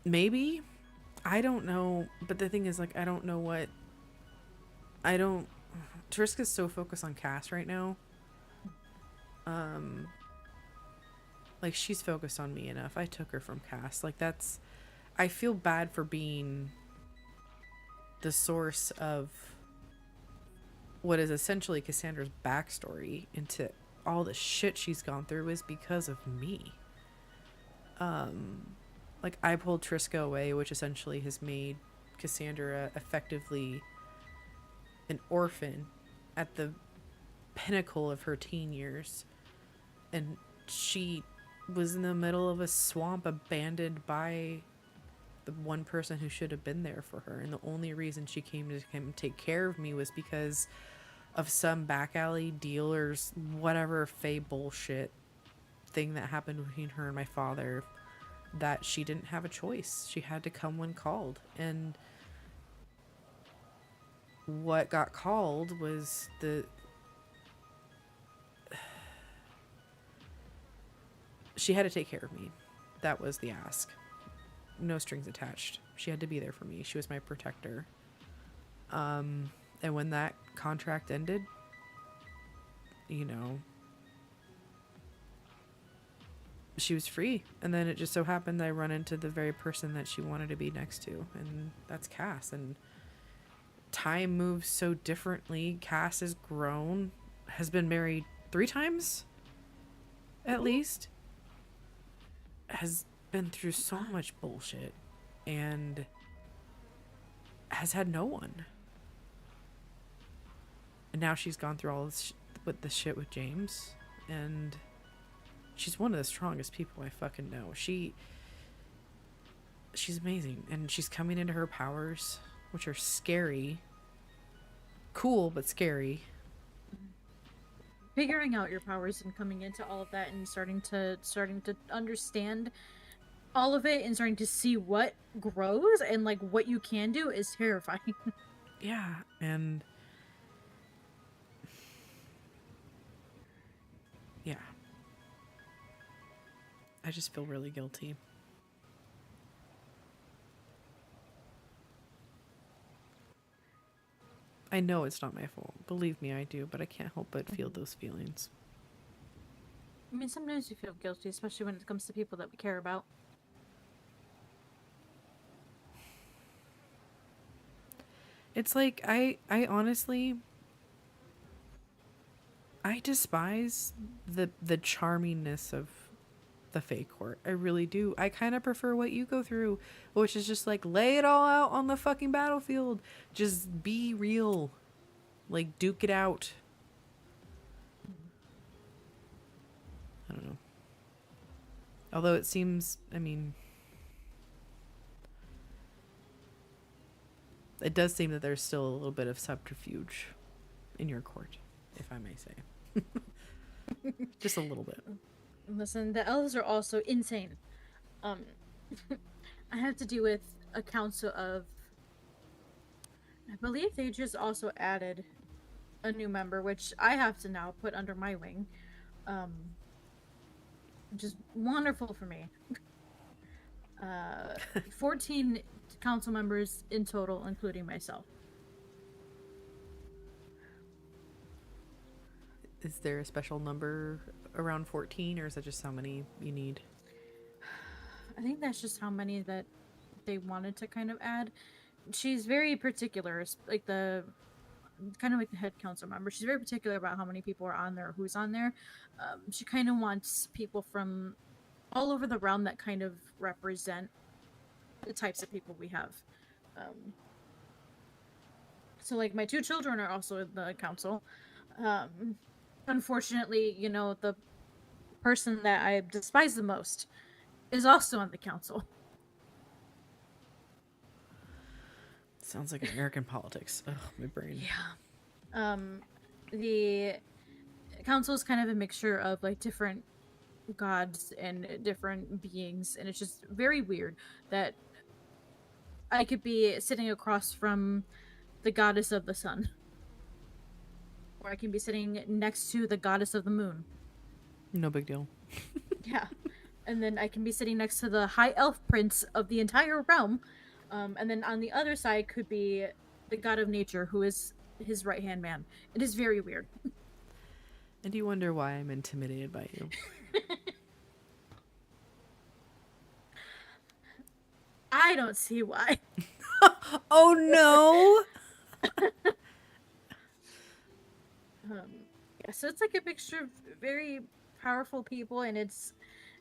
Maybe. I don't know. But the thing is, like, I don't know what. Triska's so focused on Cass right now. Like, she's focused on me enough. I took her from Cass. Like, that's. I feel bad for being the source of what is essentially Cassandra's backstory into all the shit she's gone through is because of me. Like, I pulled Triska away, which essentially has made Cassandra effectively an orphan at the pinnacle of her teen years. And she was in the middle of a swamp abandoned by the one person who should have been there for her. And the only reason she came to come take care of me was because of some back alley dealers, whatever fey bullshit thing that happened between her and my father, that she didn't have a choice. She had to come when called. And what got called was she had to take care of me. That was the ask. No strings attached. She had to be there for me. She was my protector. And when that contract ended, you know, she was free. And then it just so happened that I run into the very person that she wanted to be next to, and that's Cass. And time moves so differently. Cass has grown, has been married 3 times at least, has been through so much bullshit, and has had no one. And now she's gone through all this with the shit with James, and she's one of the strongest people I fucking know. She's amazing, and she's coming into her powers, which are scary. Cool, but scary. Figuring out your powers and coming into all of that and starting to understand all of it and starting to see what grows and like what you can do is terrifying. Yeah, and yeah. I just feel really guilty. I know it's not my fault. Believe me, I do, but I can't help but feel those feelings. I mean, sometimes you feel guilty, especially when it comes to people that we care about. It's like I honestly I despise the charmingness of the Fae Court. I really do. I kind of prefer what you go through, which is just like lay it all out on the fucking battlefield. Just be real. Like, duke it out. don't know. Although it seems, I mean, it does seem that there's still a little bit of subterfuge in your court, if I may say. Just a little bit. Listen, the elves are also insane. Um, I have to deal with a council of. I believe they just also added a new member, which I have to now put under my wing. Which is wonderful for me. 14 council members in total, including myself. Is there a special number around 14, or is that just how many you need? I think that's just how many that they wanted to kind of add. She's very particular, like the kind of like the head council member. She's very particular about how many people are on there, who's on there. She kind of wants people from all over the realm that kind of represent the types of people we have. So, like, my 2 children are also in the council. Unfortunately, you know, the person that I despise the most is also on the council. Sounds like American politics. Ugh, my brain. Yeah. The council is kind of a mixture of like different gods and different beings, and it's just very weird that I could be sitting across from the goddess of the sun, or I can be sitting next to the goddess of the moon. No big deal. Yeah. And then I can be sitting next to the high elf prince of the entire realm. And then on the other side could be the god of nature, who is his right-hand man. It is very weird. And you wonder why I'm intimidated by you. I don't see why. Oh no! Yeah, so it's like a mixture of very powerful people, and it's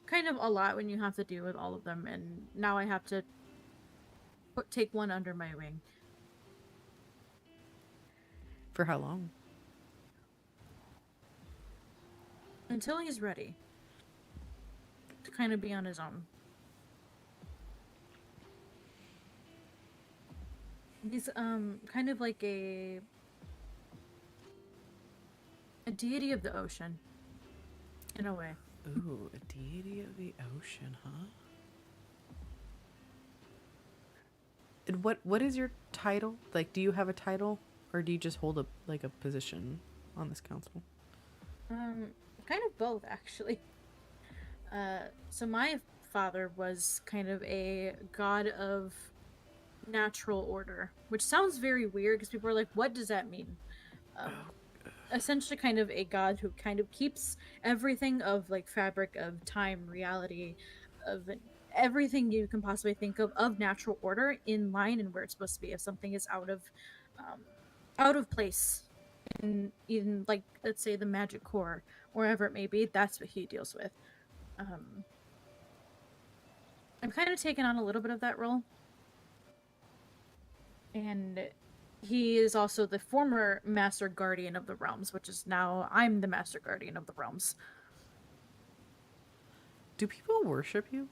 kind of a lot when you have to deal with all of them. And now I have to take one under my wing. For how long? Until he's ready to kind of be on his own. He's kind of like a deity of the ocean, in a way. Ooh, a deity of the ocean, huh? And what is your title? Like, do you have a title, or do you just hold a position on this council? Kind of both, actually. So my father was kind of a god of natural order, which sounds very weird because people are like, what does that mean? Essentially kind of a god who kind of keeps everything of like fabric of time, reality, of everything you can possibly think of natural order in line and where it's supposed to be. If something is out of place in like, let's say, the magic core, wherever it may be, that's what he deals with. I'm kind of taking on a little bit of that role. And he is also the former Master Guardian of the Realms, which is now I'm the Master Guardian of the Realms. Do people worship you?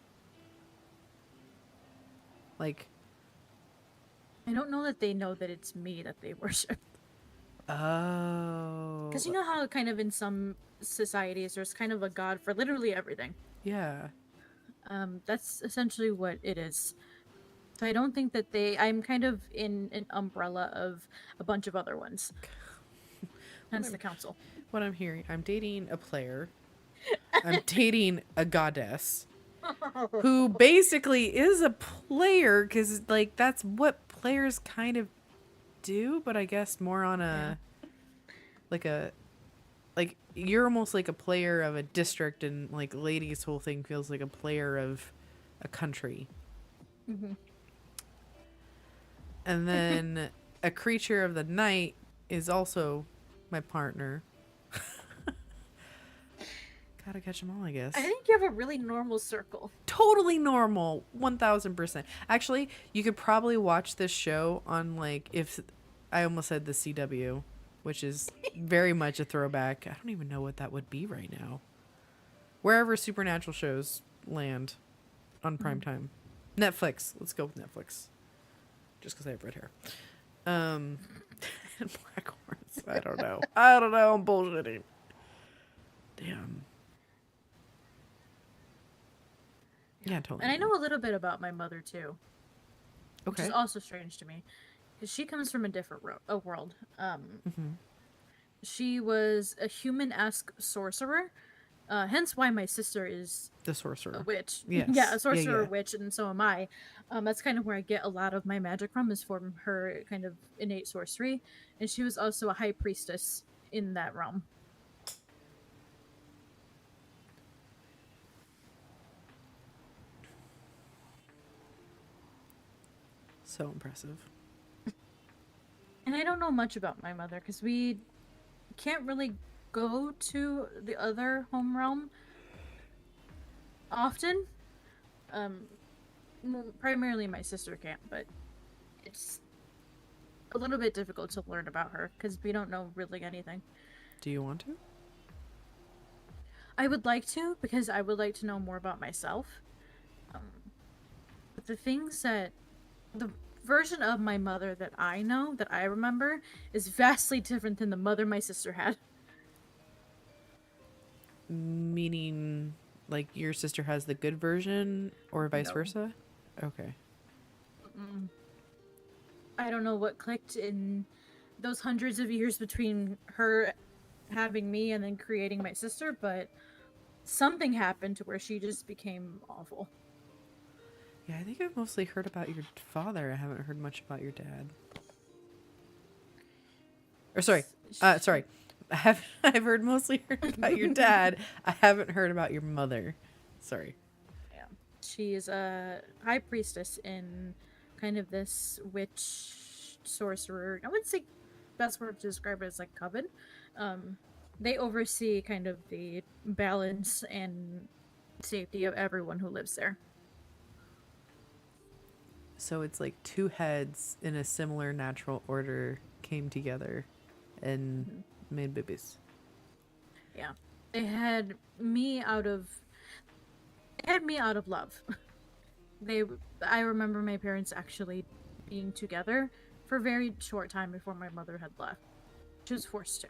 Like, I don't know that they know that it's me that they worship. Oh. Because you know how kind of in some societies there's kind of a god for literally everything. Yeah. That's essentially what it is. So I don't think that I'm kind of in an umbrella of a bunch of other ones. Hence the council. What I'm hearing, I'm dating a player. I'm dating a goddess. Who basically is a player, because like that's what players kind of do, but I guess more on a like you're almost like a player of a district, and like Lady's whole thing feels like a player of a country. Mm-hmm. And then a creature of the night is also my partner. Gotta catch them all, I guess. I think you have a really normal circle. Totally normal. 1000%. Actually, you could probably watch this show on, like, if I almost said the CW, which is very much a throwback. I don't even know what that would be right now. wherever supernatural shows land on prime Mm-hmm. time. Netflix. Let's go with Netflix. Just because I have red hair. And black horns. I don't know. I'm bullshitting. Damn. Yeah, totally. And I know a little bit about my mother too, which Okay. is also strange to me, because she comes from a different world. Mm-hmm. She was a human-esque sorcerer, hence why my sister is The a sorcerer. witch. Yes. Yeah, a sorcerer Yeah. witch, and so am I. That's kind of where I get a lot of my magic from, is from her kind of innate sorcery, and she was also a high priestess in that realm. So impressive. And I don't know much about my mother because we can't really go to the other home realm often. Um, Primarily my sister can't, but it's a little bit difficult to learn about her because we don't know really anything. Do you want to? I would like to, because I would like to know more about myself. Um, but the version of my mother that I know, that I remember, is vastly different than the mother my sister had. Meaning, like, your sister has the good version or vice No. versa? Okay. Mm-mm. I don't know what clicked in those hundreds of years between her having me and then creating my sister, but something happened to where she just became awful. Yeah, I think I've mostly heard about your father. I haven't heard much about your dad. Or sorry. Sorry. I've mostly heard about your dad. I haven't heard about your mother. Sorry. Yeah. She is a high priestess in kind of this witch sorcerer. I would say best word to describe it as like coven. They oversee kind of the balance and safety of everyone who lives there. So it's like two heads in a similar natural order came together and made babies. Yeah. They had me out of love. they I remember my parents actually being together for a very short time before my mother had left. She was forced to.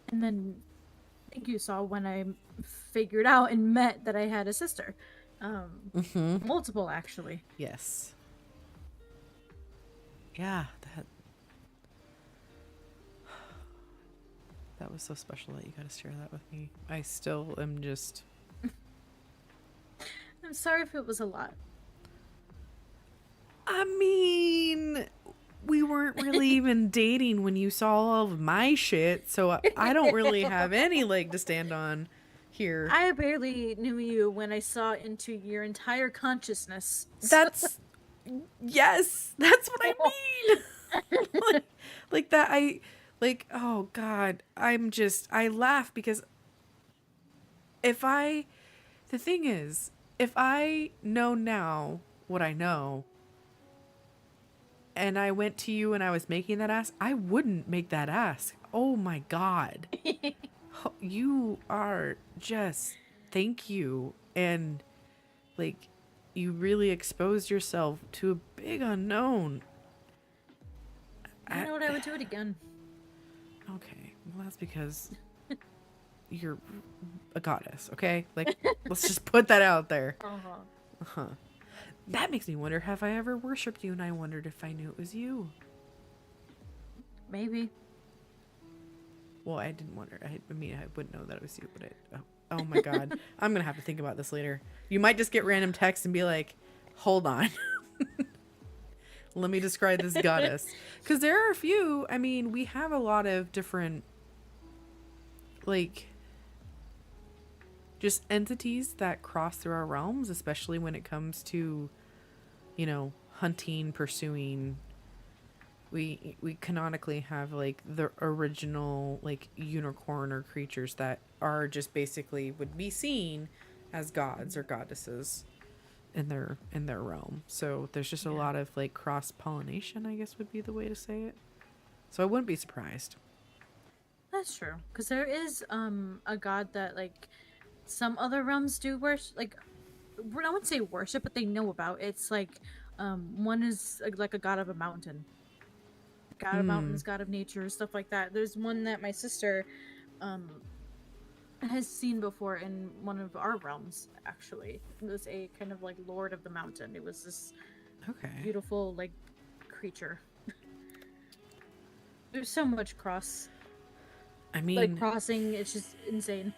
And then I think you saw when I figured out and met that I had a sister. Multiple actually. Yes. Yeah, that was so special that you got to share that with me. I still am just... I'm sorry if it was a lot. I mean, we weren't really even dating when you saw all of my shit, so I don't really have any leg to stand on here. I barely knew you when I saw into your entire consciousness. That's... Yes, that's what I mean. like that, oh God, I laugh because the thing is, if I know now what I know, and I went to you and I was making that ask, I wouldn't make that ask. Oh my God. You are just, thank you. And like, you really exposed yourself to a big unknown. I know what I would do it again. Okay, well that's because you're a goddess, okay? Like, let's just put that out there. Uh-huh. That makes me wonder, have I ever worshipped you and I wondered if I knew it was you? Maybe. Well, I didn't wonder. I mean, I wouldn't know that it was you, but oh my God. I'm going to have to think about this later. You might just get random texts and be like, hold on. Let me describe this goddess. Because there are a few, I mean, we have a lot of different, like, just entities that cross through our realms, especially when it comes to, you know, hunting, pursuing. We canonically have, like, the original, like, unicorn or creatures that are just basically would be seen as gods or goddesses in their realm. So there's just a lot of like cross pollination, I guess would be the way to say it. So I wouldn't be surprised. That's true. Because there is a god that like some other realms do worship. Like I wouldn't say worship, but they know about. It's like one is like a god of a mountain, god of Hmm. mountains, god of nature, stuff like that. There's one that my sister um has seen before in one of our realms. Actually, it was a kind of like lord of the mountain. It was this Okay. beautiful like creature. There's so much I like mean, crossing. It's just insane.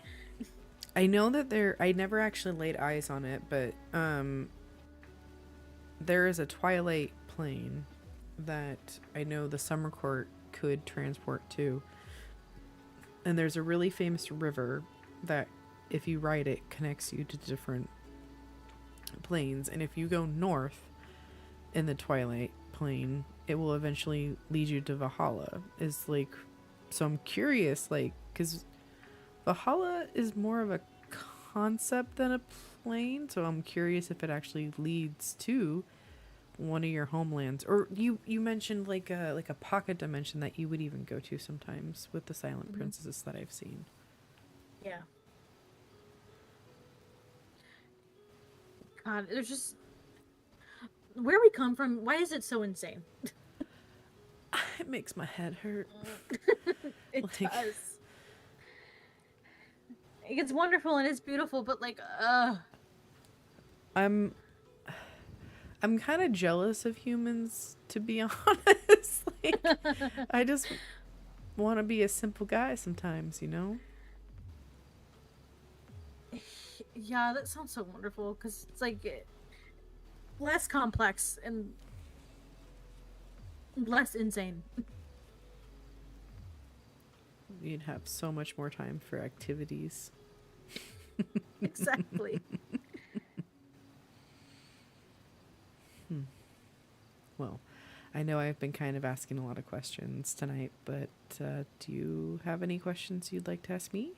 I know that I never actually laid eyes on it, but there is a twilight plane that I know the Summer Court could transport to. And there's a really famous river that, if you ride it, connects you to different planes. And if you go north in the Twilight Plane, it will eventually lead you to Valhalla. Is like, so I'm curious, like, because Valhalla is more of a concept than a plane. So I'm curious if it actually leads to one of your homelands. Or you mentioned like a pocket dimension that you would even go to sometimes with the silent princesses that I've seen. Yeah. God, there's just where we come from. Why is it so insane? It makes my head hurt. It Like, does. It's wonderful and it's beautiful, but like, I'm I'm kind of jealous of humans, to be honest. Like, I just want to be a simple guy sometimes, you know? yeah, that sounds so wonderful because it's like less complex and less insane. You'd have so much more time for activities. Exactly. Well, I know I've been kind of asking a lot of questions tonight, but do you have any questions you'd like to ask me?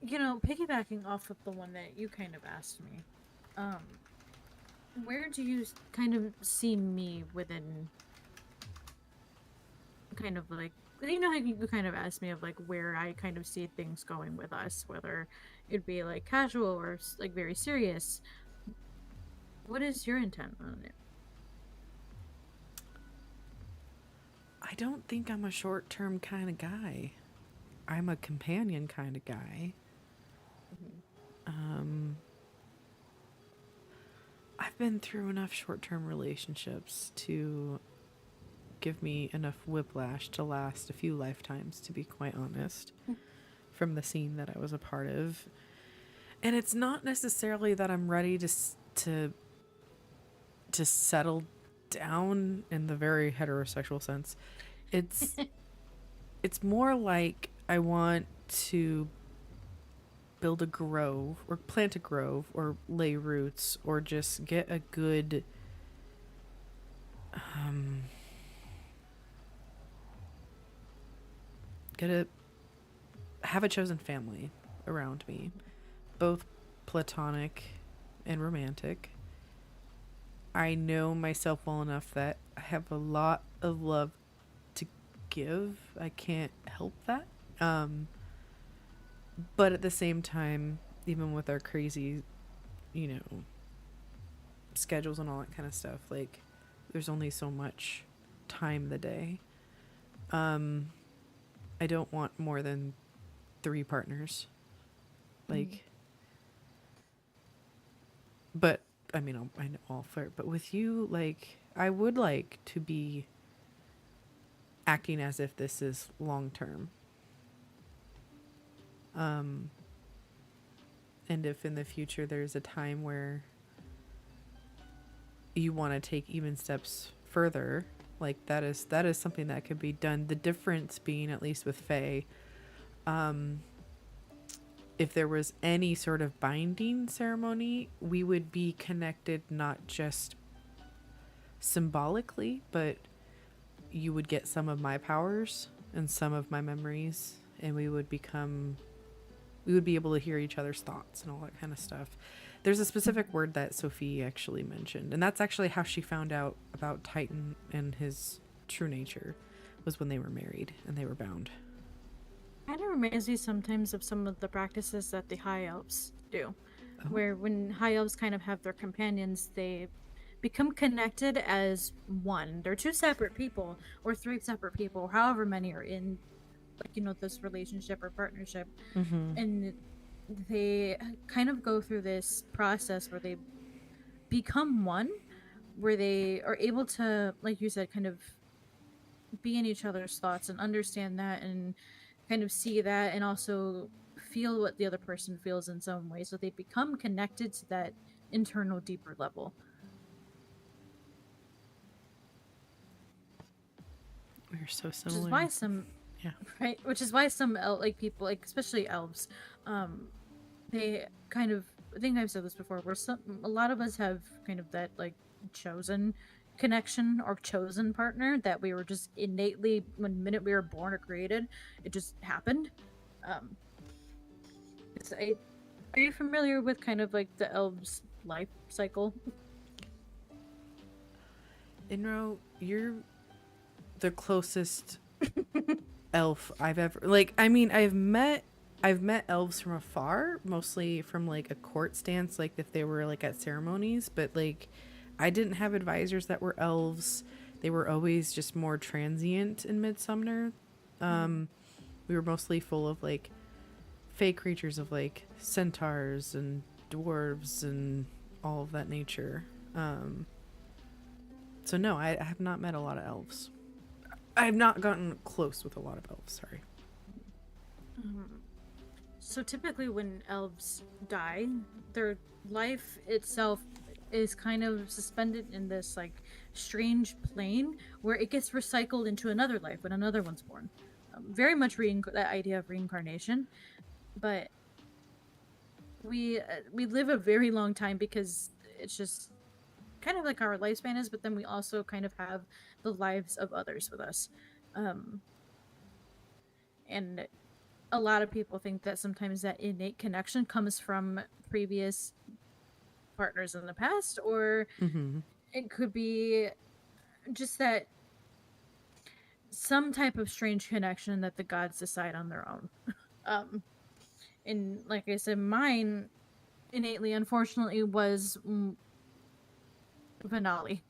You know, piggybacking off of the one that you kind of asked me, um, where do you kind of see me within kind of like you know how you kind of asked me of like where I kind of see things going with us, whether it'd be like casual or like very serious. What is your intent on it? I don't think I'm a short-term kind of guy. I'm a companion kind of guy. Um, I've been through enough short-term relationships to give me enough whiplash to last a few lifetimes, to be quite honest, from the scene that I was a part of. And it's not necessarily that I'm ready to settle down in the very heterosexual sense. It's it's more like I want to build a grove or plant a grove or lay roots or just get a good get a have a chosen family around me, both platonic and romantic. I know myself well enough that I have a lot of love to give. I can't help that. But at the same time, even with our crazy, you know, schedules and all that kind of stuff, like there's only so much time in the day. I don't want more than 3 partners. Like, but I mean, I know I'll flirt, but with you, like, I would like to be acting as if this is long term. And if in the future there's a time where you want to take even steps further, like that is something that could be done. The difference being, at least with Faye, if there was any sort of binding ceremony, we would be connected not just symbolically, but you would get some of my powers and some of my memories, and we would be able to hear each other's thoughts and all that kind of stuff. There's a specific word that Sophie actually mentioned, and that's actually how she found out about Titan and his true nature, was when they were married and they were bound. Kind of reminds me sometimes of some of the practices that the high elves do, Oh. where when high elves kind of have their companions, they become connected as one. They're two separate people, or three separate people, or however many are in, like, you know, this relationship or partnership, Mm-hmm. and they kind of go through this process where they become one, where they are able to, like you said, kind of be in each other's thoughts and understand that and kind of see that and also feel what the other person feels in some way, so they become connected to that internal deeper level. We're so Which is similar. why some Yeah. right, which is why some like people, like especially elves, um they kind of, I think I've said this before, where a lot of us have kind of that like chosen connection or chosen partner that we were just innately, when the minute we were born or created, it just happened. um are you familiar with kind of like the elves life cycle? Inro, you're the closest elf I've ever, like, I mean, I've met elves from afar, mostly from like a court stance, like if they were like at ceremonies, but like I didn't have advisors that were elves. They were always just more transient in Midsumner. Mhm. We were mostly full of like fey creatures of like centaurs and dwarves and all of that nature. So no, I have not met a lot of elves. I have not gotten close with a lot of elves, sorry. um, so typically when elves die, their life itself is kind of suspended in this like strange plane where it gets recycled into another life when another one's born. Very much that idea of reincarnation, but we live a very long time because it's just kind of like our lifespan is, but then we also kind of have the lives of others with us. Um, and a lot of people think that sometimes that innate connection comes from previous partners in the past, or Mm-hmm. it could be just that some type of strange connection that the gods decide on their own. um and like I said, mine innately, unfortunately, was Vanali,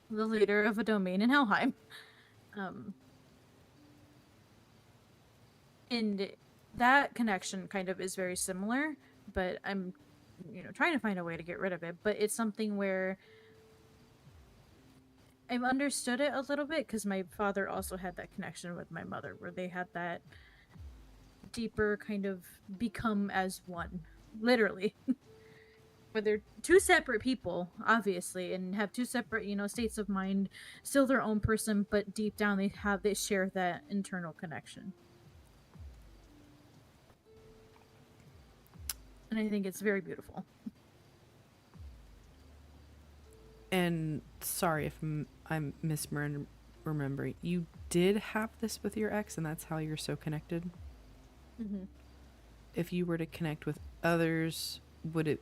the leader of a domain in Helheim. um and that connection kind of is very similar, but I'm, you know, trying to find a way to get rid of it. But it's something where I've understood it a little bit because my father also had that connection with my mother, where they had that deeper kind of become as one, literally. Where they're two separate people, obviously, and have two separate, you know, states of mind, still their own person, but deep down they share that internal connection. And I think it's very beautiful. And sorry if I'm misremembering. You did have this with your ex, and that's how you're so connected. Mm-hmm. If you were to connect with others, would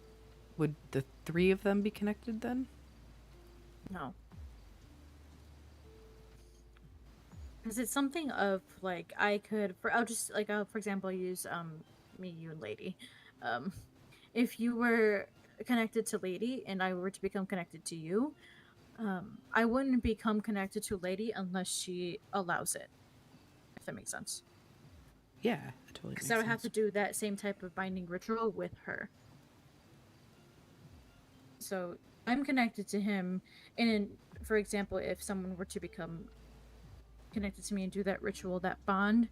the three of them be connected then? No, because it's something of like I could, for I'll just like I'll for example use me, you, and Lady. Um, if you were connected to Lady and I were to become connected to you, I wouldn't become connected to Lady unless she allows it. If that makes sense. Yeah, that totally Because I makes would have to sense. do that same type of binding ritual with her. So I'm connected to him, and in, for example, if someone were to become connected to me and do that ritual, that bond,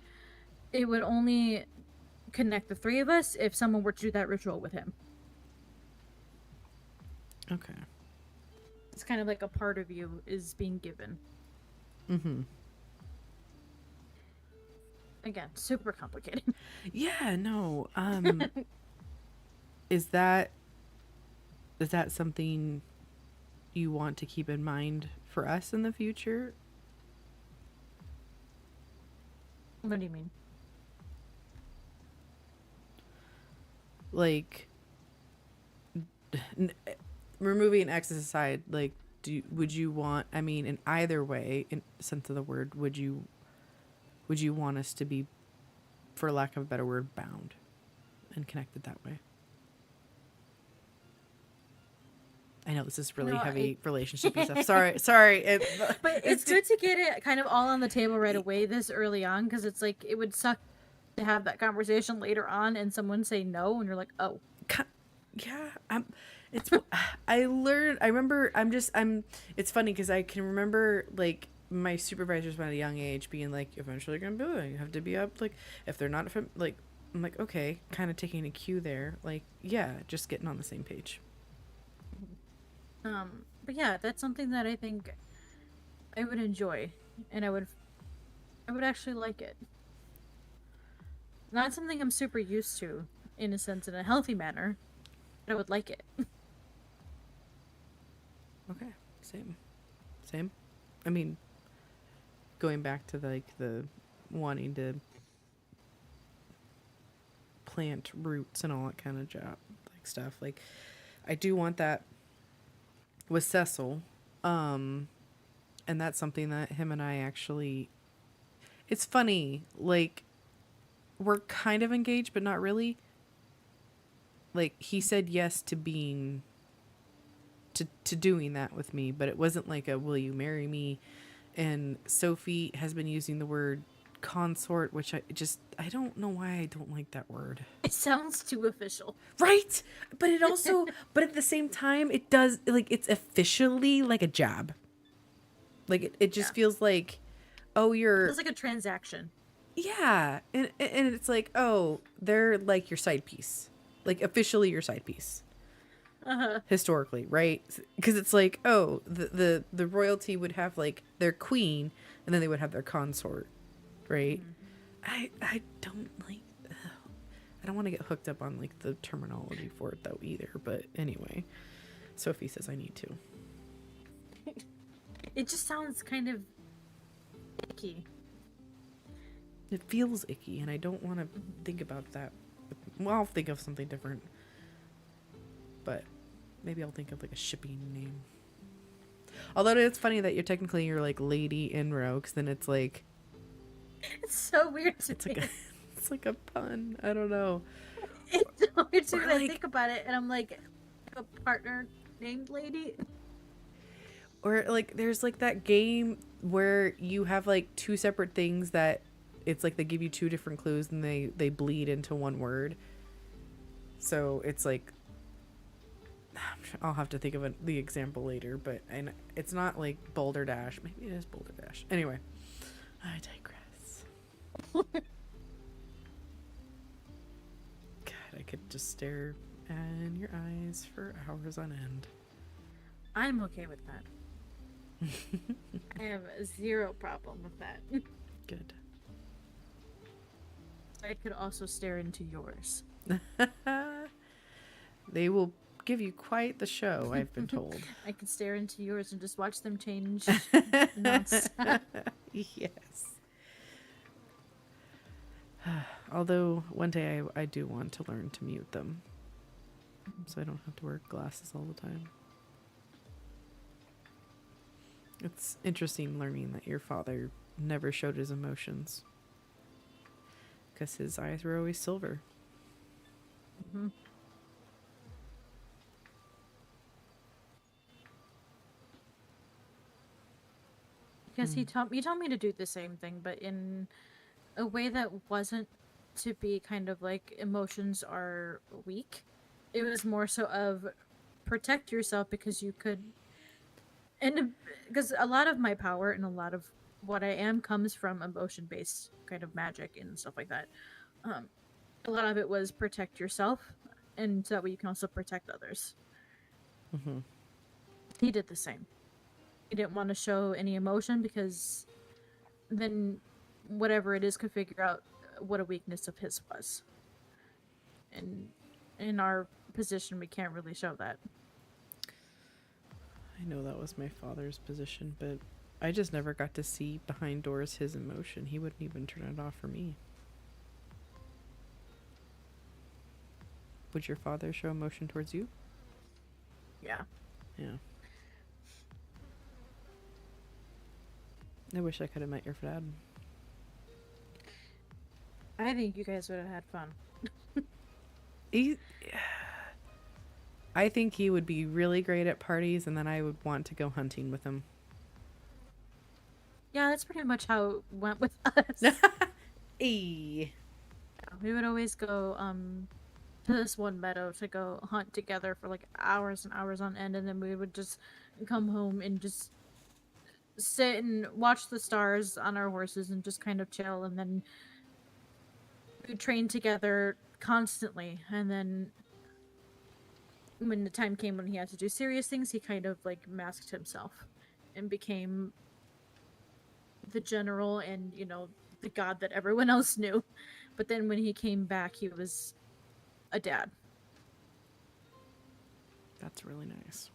it would only connect the three of us if someone were to do that ritual with him. Okay. It's kind of like a part of you is being given. Mm-hmm. Again, super complicated. Yeah, no. Is that something you want to keep in mind for us in the future? What do you mean? Like, n- removing X's aside, like, would you want? I mean, in either way, in sense of the word, would you want us to be, for lack of a better word, bound and connected that way? I know this is really No, heavy relationship stuff. Sorry. But it's good to get it kind of all on the table right away this early on, because it's like it would suck to have that conversation later on and someone say no and you're like, oh. Yeah, it's I learned. I remember. It's funny because I can remember like my supervisors at a young age being like, eventually you're gonna be it. You have to be up. Like if they're not like, I'm like, okay, kind of taking a cue there. Like, yeah, just getting on the same page. But yeah, that's something that I think I would enjoy, and I would actually like it. Not something I'm super used to, in a sense, in a healthy manner, but I would like it. Okay, same. I mean, going back to the wanting to plant roots and all that kind of stuff. Like, I do want that with Cecil, and that's something that him and I actually. It's funny, like, we're kind of engaged, but not really. Like, he said yes to being. To doing that with me, but it wasn't like a "will you marry me?" And Sophie has been using the word consort, which I don't know why I don't like that word. It sounds too official. Right? But it also but at the same time it does, like, it's officially like a jab. Like it just feels like, oh, It feels like a transaction. yeah. And it's like, oh, they're like your side piece. Like officially your side piece. Historically, right? Because it's like, oh, the royalty would have like their queen and then they would have their consort, right? I don't like, I don't want to get hooked up on like the terminology for it though either, but anyway, Sophie says I need to. It just sounds kind of icky. It feels icky and I don't want to think about that. Well, I'll think of something different, but maybe I'll think of like a shipping name. Although it's funny that you're like Lady Inro, because then it's like, it's so weird to me. It's like a pun. I don't know. It's so weird to me when like, I think about it, and I'm like, a partner named Lady. Or like there's like that game where you have like two separate things that it's like they give you two different clues and they bleed into one word. So it's like, I'll have to think of the example later, but it's not like Boulder Dash. Maybe it is Boulder Dash. Anyway, I digress. God, I could just stare in your eyes for hours on end. I'm okay with that. I have zero problem with that. Good. I could also stare into yours. They will give you quite the show, I've been told. I could stare into yours and just watch them change nonstop. Yes. Although one day I do want to learn to mute them, so I don't have to wear glasses all the time. It's interesting learning that your father never showed his emotions, because his eyes were always silver. Mm-hmm. Because he taught me to do the same thing, but in a way that wasn't to be kind of like emotions are weak. It was more so of protect yourself, because you could, and because a lot of my power and a lot of what I am comes from emotion based kind of magic and stuff like that. A lot of it was protect yourself, and so that way you can also protect others. Mm-hmm. He did the same. He didn't want to show any emotion, because then whatever it is could figure out what a weakness of his was. And in our position, we can't really show that. I know that was my father's position, but I just never got to see behind doors his emotion. He wouldn't even turn it off for me. Would your father show emotion towards you? Yeah. Yeah. I wish I could have met your dad. I think you guys would have had fun. He, I think he would be really great at parties, and then I would want to go hunting with him. Yeah, that's pretty much how it went with us. Eee. We would always go to this one meadow to go hunt together for like hours and hours on end, and then we would just come home and just sit and watch the stars on our horses and just kind of chill, and then we would train together constantly. And then when the time came when he had to do serious things, he kind of like masked himself and became the general and, you know, the god that everyone else knew. But then when he came back, he was a dad. That's really nice.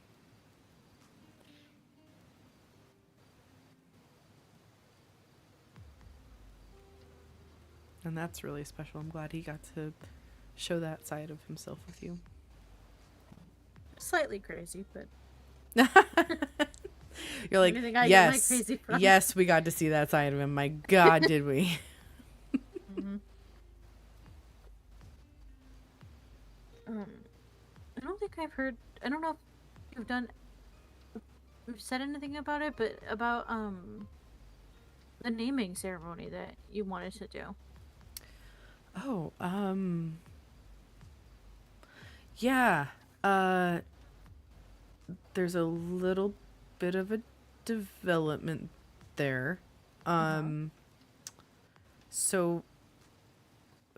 And that's really special. I'm glad he got to show that side of himself with you. Slightly crazy, but You're like, anything I get, yes, like, crazy from. yes, we got to see that side of him. My God, did we? Mm-hmm. I don't think I've heard. I don't know if we've said anything about it, but about the naming ceremony that you wanted to do. Oh, yeah. There's a little bit of a development there. So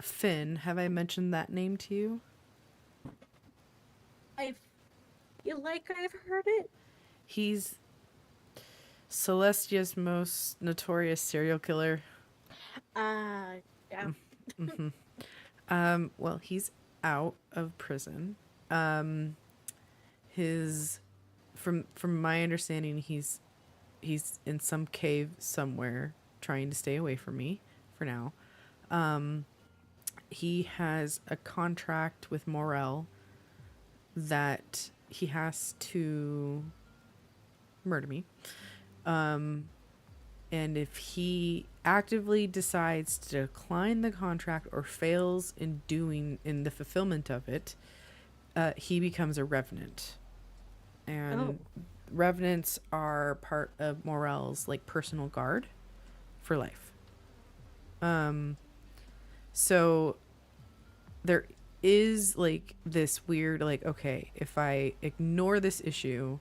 Finn, have I mentioned that name to you? I feel like I've heard it. He's Celestia's most notorious serial killer. Yeah. Well, he's out of prison. His from my understanding, he's in some cave somewhere trying to stay away from me for now. He has a contract with Morel that he has to murder me. And if he actively decides to decline the contract or fails in the fulfillment of it, he becomes a revenant. And revenants are part of Morel's like personal guard for life. So there is like this weird like, okay, if I ignore this issue,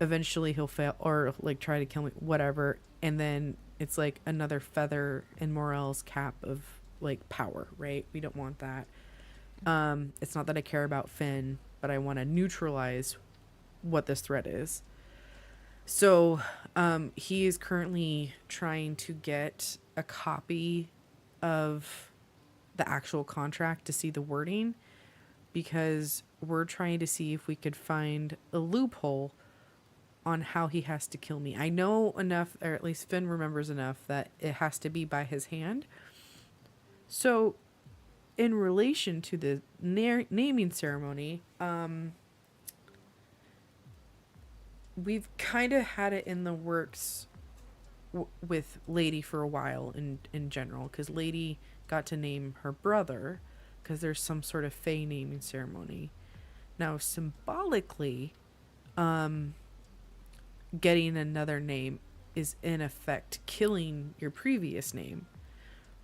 eventually he'll fail or like try to kill me, whatever, and then it's like another feather in Morel's cap of like power, right? We don't want that. It's not that I care about Finn, but I want to neutralize what this threat is. So he is currently trying to get a copy of the actual contract to see the wording, because we're trying to see if we could find a loophole on how he has to kill me. I know enough, or at least Finn remembers enough, that it has to be by his hand. So in relation to the naming ceremony, we've kind of had it in the works with Lady for a while in general, because Lady got to name her brother because there's some sort of Fae naming ceremony. Now, symbolically, getting another name is in effect killing your previous name.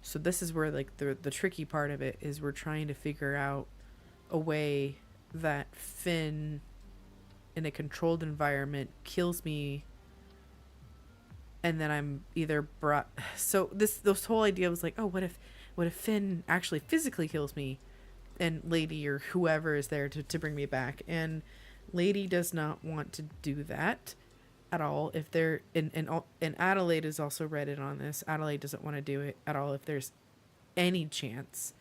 So this is where like the tricky part of it is, we're trying to figure out a way that Finn in a controlled environment kills me, and then I'm either brought. So this whole idea was like, oh, what if Finn actually physically kills me, and Lady or whoever is there to bring me back, and Lady does not want to do that at all. If they're and Adelaide is also read in on this. Adelaide doesn't want to do it at all if there's any chance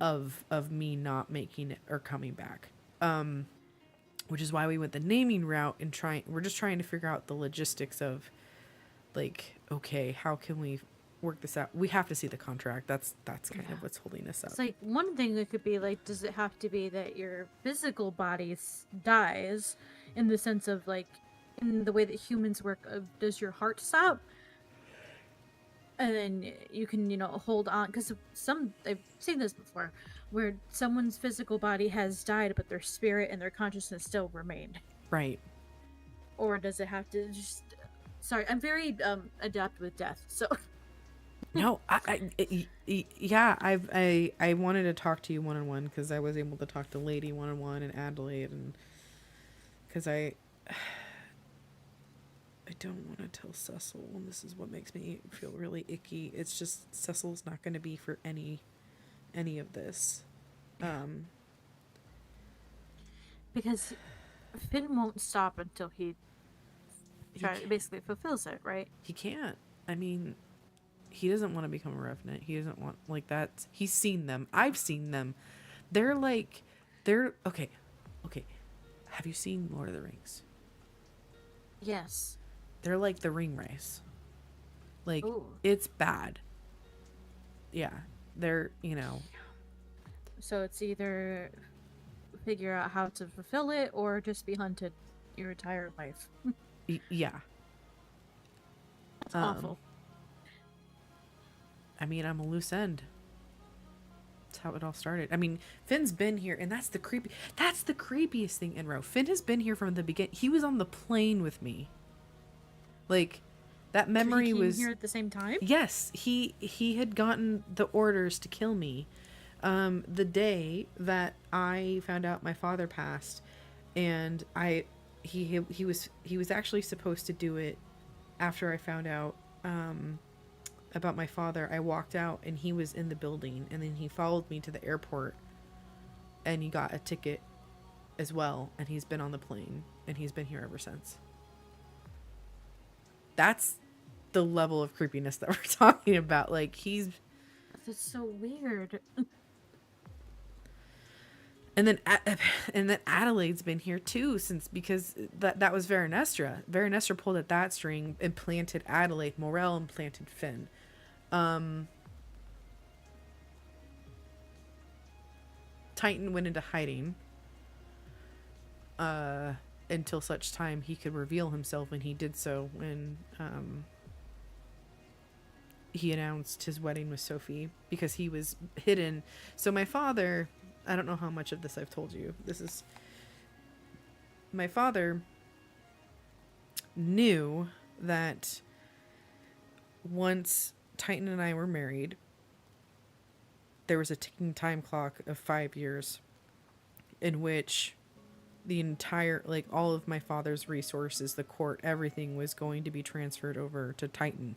of me not making it or coming back. Which is why we went the naming route and we're just trying to figure out the logistics of like, okay, how can we work this out. We have to see the contract. That's kind of what's holding us up. It's like one thing that could be like, does it have to be that your physical body dies in the sense of like, in the way that humans work, does your heart stop? And then you can, hold on, because I've seen this before, where someone's physical body has died, but their spirit and their consciousness still remained. Right. Or does it have to just... Sorry, I'm very adept with death, so... No, I wanted to talk to you one-on-one because I was able to talk to Lady one-on-one and Adelaide, and because I don't want to tell Cecil, and this is what makes me feel really icky. It's just Cecil's not going to be for any of this. Because Finn won't stop until he basically fulfills it, right? He can't. I mean, he doesn't want to become a revenant. He doesn't want, like, that. He's seen them. I've seen them. They're okay. Have you seen Lord of the Rings? Yes. They're like the ring race. Like, Ooh. It's bad. Yeah. They're, So it's either figure out how to fulfill it or just be hunted your entire life. Yeah. It's awful. I mean, I'm a loose end. That's how it all started. I mean, Finn's been here, and that's the creepiest thing in Row. Finn has been here from the beginning. He was on the plane with me. Like, that memory he came was here at the same time? Yes, he had gotten the orders to kill me. The day that I found out my father passed, and he was actually supposed to do it after I found out about my father. I walked out and he was in the building, and then he followed me to the airport and he got a ticket as well, and he's been on the plane and he's been here ever since. That's the level of creepiness that we're talking about. Like, That's so weird. And then Adelaide's been here too, because that was Veronestra. Veronestra pulled at that string and planted Adelaide. Morel implanted Finn. Titan went into hiding until such time he could reveal himself, and he did so when he announced his wedding with Sophie, because he was hidden. So my father... I don't know how much of this I've told you. My father knew that once Titan and I were married, there was a ticking time clock of 5 years in which the entire, like, all of my father's resources, the court, everything was going to be transferred over to Titan.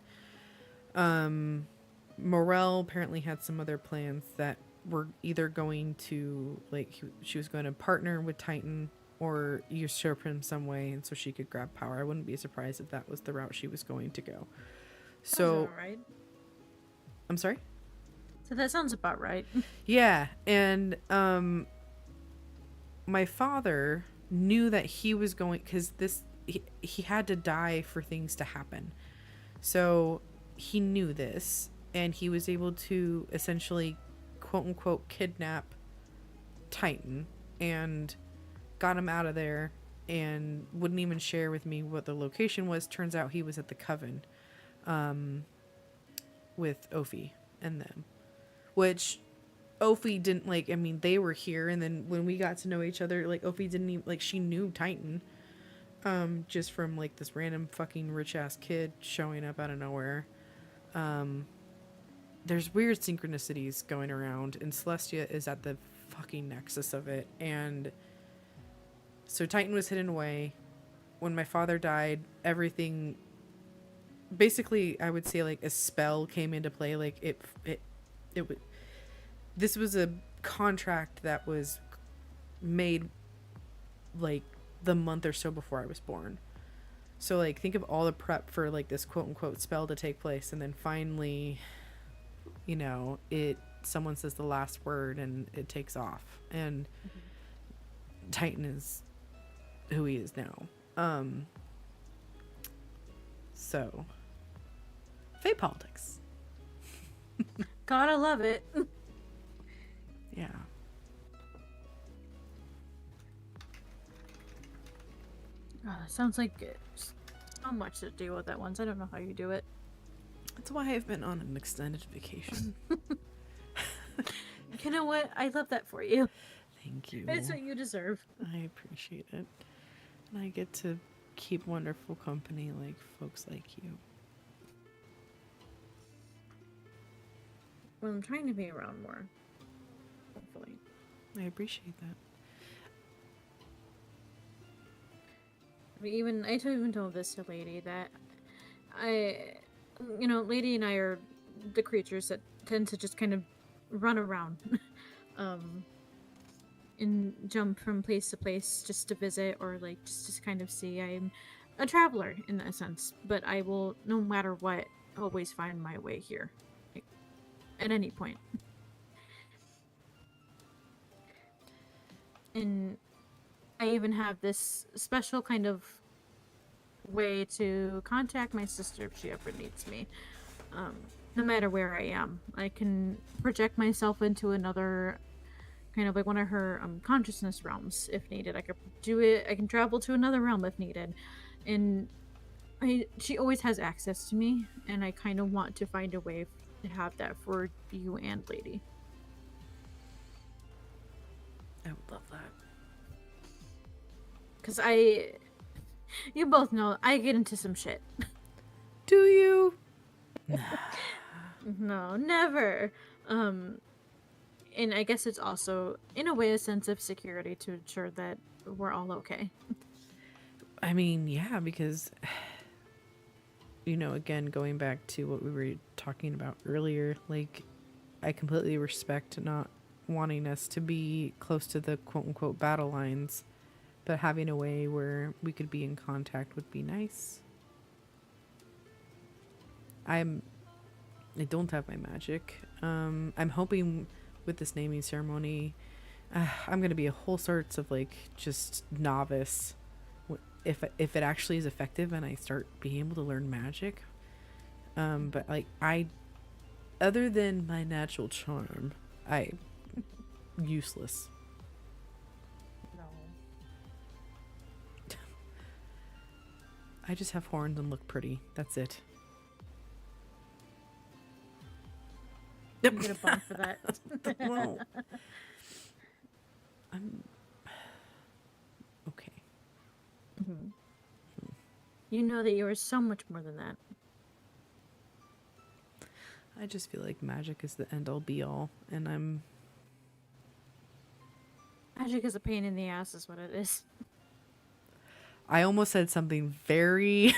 Morel apparently had some other plans that were either going to, like, she was going to partner with Titan or usurp him some way, and so she could grab power. I wouldn't be surprised if that was the route she was going to go. So, right. I'm sorry? So that sounds about right. Yeah, and my father knew that he was going, because he had to die for things to happen. So he knew this, and he was able to essentially, quote unquote, kidnap Titan and got him out of there, and wouldn't even share with me what the location was. Turns out he was at the Coven with Ophi and them, which Ophi didn't like. I mean, they were here, and then when we got to know each other, like, Ophi didn't even, like, she knew Titan just from, like, this random fucking rich ass kid showing up out of nowhere. There's weird synchronicities going around, and Celestia is at the fucking nexus of it. And so Titan was hidden away. When my father died, everything, basically, I would say, like, a spell came into play. Like, this was a contract that was made, like, the month or so before I was born. So, like, think of all the prep for, like, this quote unquote spell to take place, and then finally, you know, someone says the last word and it takes off, and Titan is who he is now. So Fey politics. Gotta love it. Yeah. Sounds like it's so much to deal with at once. I don't know how you do it. That's why I've been on an extended vacation. You know what? I love that for you. Thank you. It's what you deserve. I appreciate it. And I get to keep wonderful company like folks like you. Well, I'm trying to be around more. Hopefully. I appreciate that. I even told this to Lady that Lady and I are the creatures that tend to just kind of run around, and jump from place to place just to visit or like just to kind of see. I'm a traveler in that sense, but I will, no matter what, always find my way here, like, at any point. And I even have this special kind of way to contact my sister if she ever needs me. No matter where I am, I can project myself into another, kind of like one of her consciousness realms if needed. I could do it. I can travel to another realm if needed, and she always has access to me, and I kind of want to find a way to have that for you and Lady. I would love that. Because you both know I get into some shit. Do you? No, never. And I guess it's also, in a way, a sense of security to ensure that we're all okay. I mean, yeah, because, again, going back to what we were talking about earlier, like, I completely respect not wanting us to be close to the quote-unquote battle lines, but having a way where we could be in contact would be nice. I don't have my magic. I'm hoping with this naming ceremony, I'm going to be a whole sorts of like just novice. If it actually is effective and I start being able to learn magic. But like other than my natural charm, useless. No. I just have horns and look pretty. That's it. I'm gonna bump for that. Whoa. I'm okay. Mm-hmm. You know that you are so much more than that. I just feel like magic is the end all be all, and Magic is a pain in the ass, is what it is. I almost said something very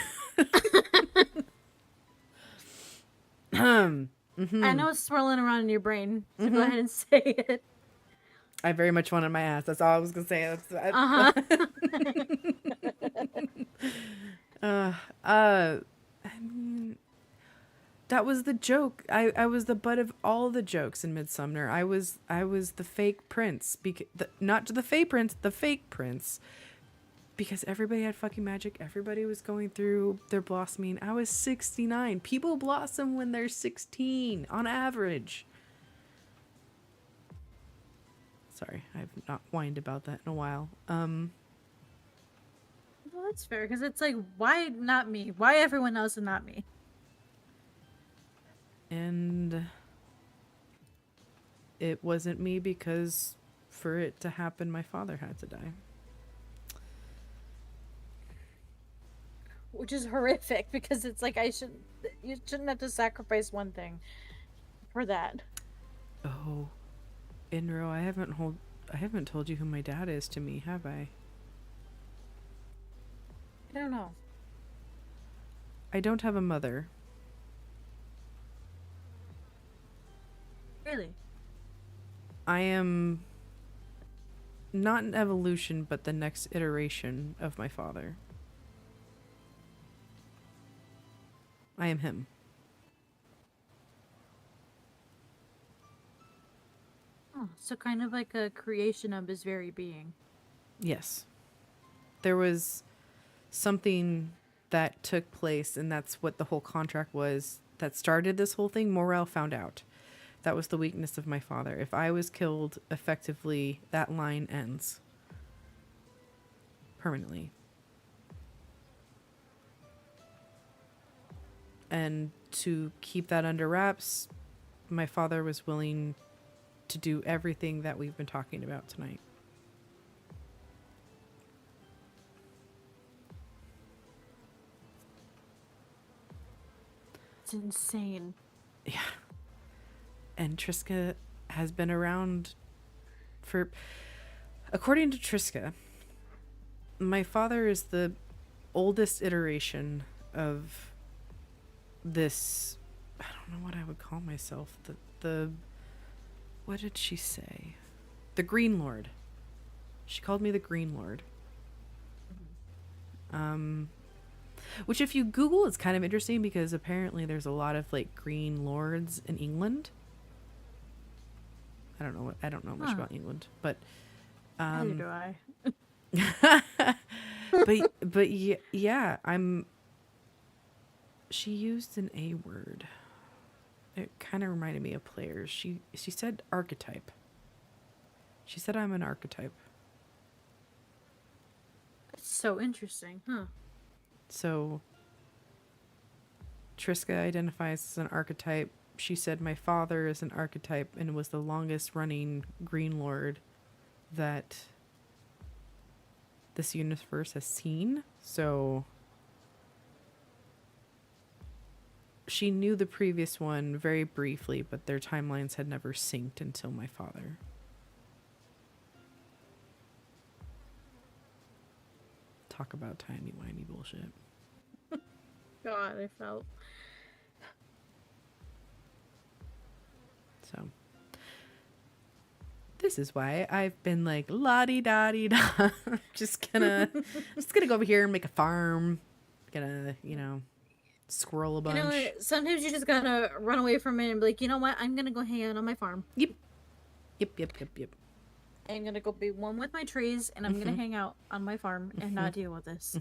I know it's swirling around in your brain, so go ahead and say it. I very much wanted my ass. That's all I was gonna say. I mean, that was the joke. I was the butt of all the jokes in Midsummer. I was the fake prince, not the fake prince, the fake prince, because everybody had fucking magic. Everybody was going through their blossoming. I was 69. People blossom when they're 16 on average. Sorry, I've not whined about that in a while. Well, that's fair, because it's like, why not me? Why everyone else and not me? And it wasn't me because for it to happen, my father had to die. Which is horrific, because it's like you shouldn't have to sacrifice one thing for that. Oh, Inro, I haven't told you who my dad is to me, have I? I don't know. I don't have a mother. Really? I am not an evolution, but the next iteration of my father. I am him. Oh, so kind of like a creation of his very being. Yes. There was something that took place, and that's what the whole contract was, that started this whole thing, Morel found out. That was the weakness of my father. If I was killed, effectively, that line ends. Permanently. And to keep that under wraps, my father was willing to do everything that we've been talking about tonight. It's insane. Yeah. And Triska has been around for... According to Triska, my father is the oldest iteration of this... I don't know what I would call myself. The what did she say? The Green Lord. She called me the Green Lord. Which if you Google, it's kind of interesting because apparently there's a lot of like Green Lords in England. I don't know much about England, but Neither do I. but yeah, she used an A word. It kind of reminded me of players. She said archetype. She said I'm an archetype. It's so interesting, huh? So Triska identifies as an archetype. She said my father is an archetype and was the longest running Green Lord that this universe has seen. So she knew the previous one very briefly, but their timelines had never synced until my father. Talk about timey-wimey bullshit. God, I felt. So this is why I've been like la-di-da-di-da. just gonna go over here and make a farm. Gonna, squirrel a bunch. You know what? Sometimes you just gotta run away from it and be like, you know what? I'm gonna go hang out on my farm. Yep. I'm gonna go be one with my trees, and I'm gonna hang out on my farm and not deal with this.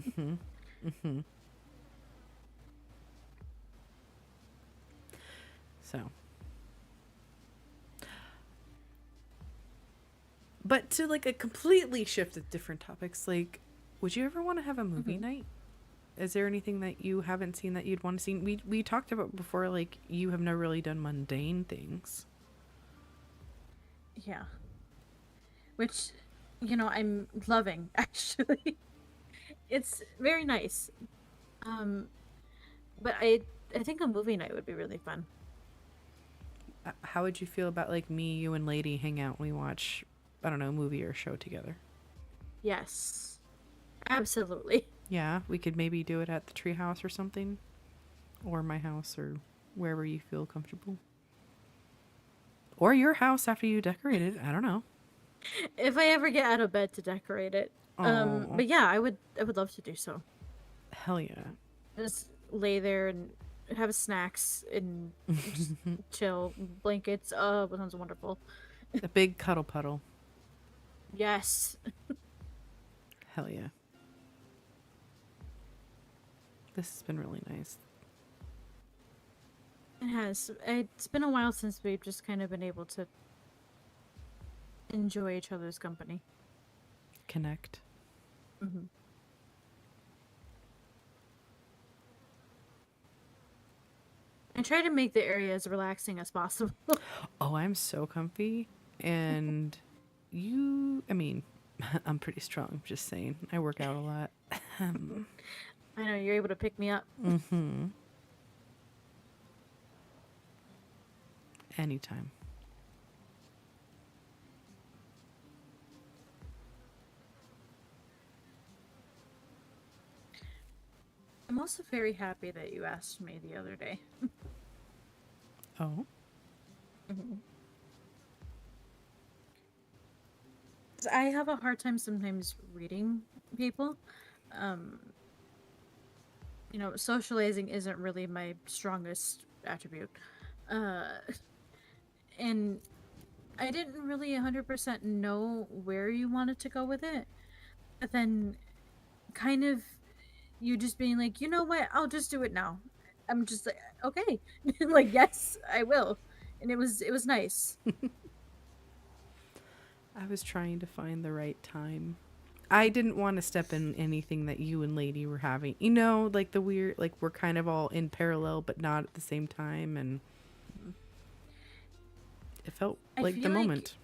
So, but to like a completely shift of different topics, like, would you ever want to have a movie night? Is there anything that you haven't seen that you'd want to see? We talked about before, like, you have never really done mundane things. Yeah. Which, I'm loving, actually. It's very nice. But I think a movie night would be really fun. How would you feel about, like, me, you, and Lady hang out and we watch, I don't know, a movie or a show together? Yes. Absolutely. Yeah, we could maybe do it at the treehouse or something. Or my house, or wherever you feel comfortable. Or your house after you decorate it. I don't know. If I ever get out of bed to decorate it. But yeah, I would love to do so. Hell yeah. Just lay there and have snacks and just chill. Blankets. Oh, it sounds wonderful. A big cuddle puddle. Yes. Hell yeah. This has been really nice. It has. It's been a while since we've just kind of been able to enjoy each other's company. Connect. I try to make the area as relaxing as possible. Oh, I'm so comfy. And I'm pretty strong, just saying. I work out a lot. I know, you're able to pick me up. Anytime. I'm also very happy that you asked me the other day. Oh? 'Cause I have a hard time sometimes reading people. Socializing isn't really my strongest attribute. And I didn't really 100% know where you wanted to go with it. But then kind of you just being like, you know what, I'll just do it now. I'm just like, okay, like yes, I will, and it was nice. I was trying to find the right time. I didn't want to step in anything that you and Lady were having. You know, like the weird, like we're kind of all in parallel, but not at the same time. And it felt I like the feel like moment.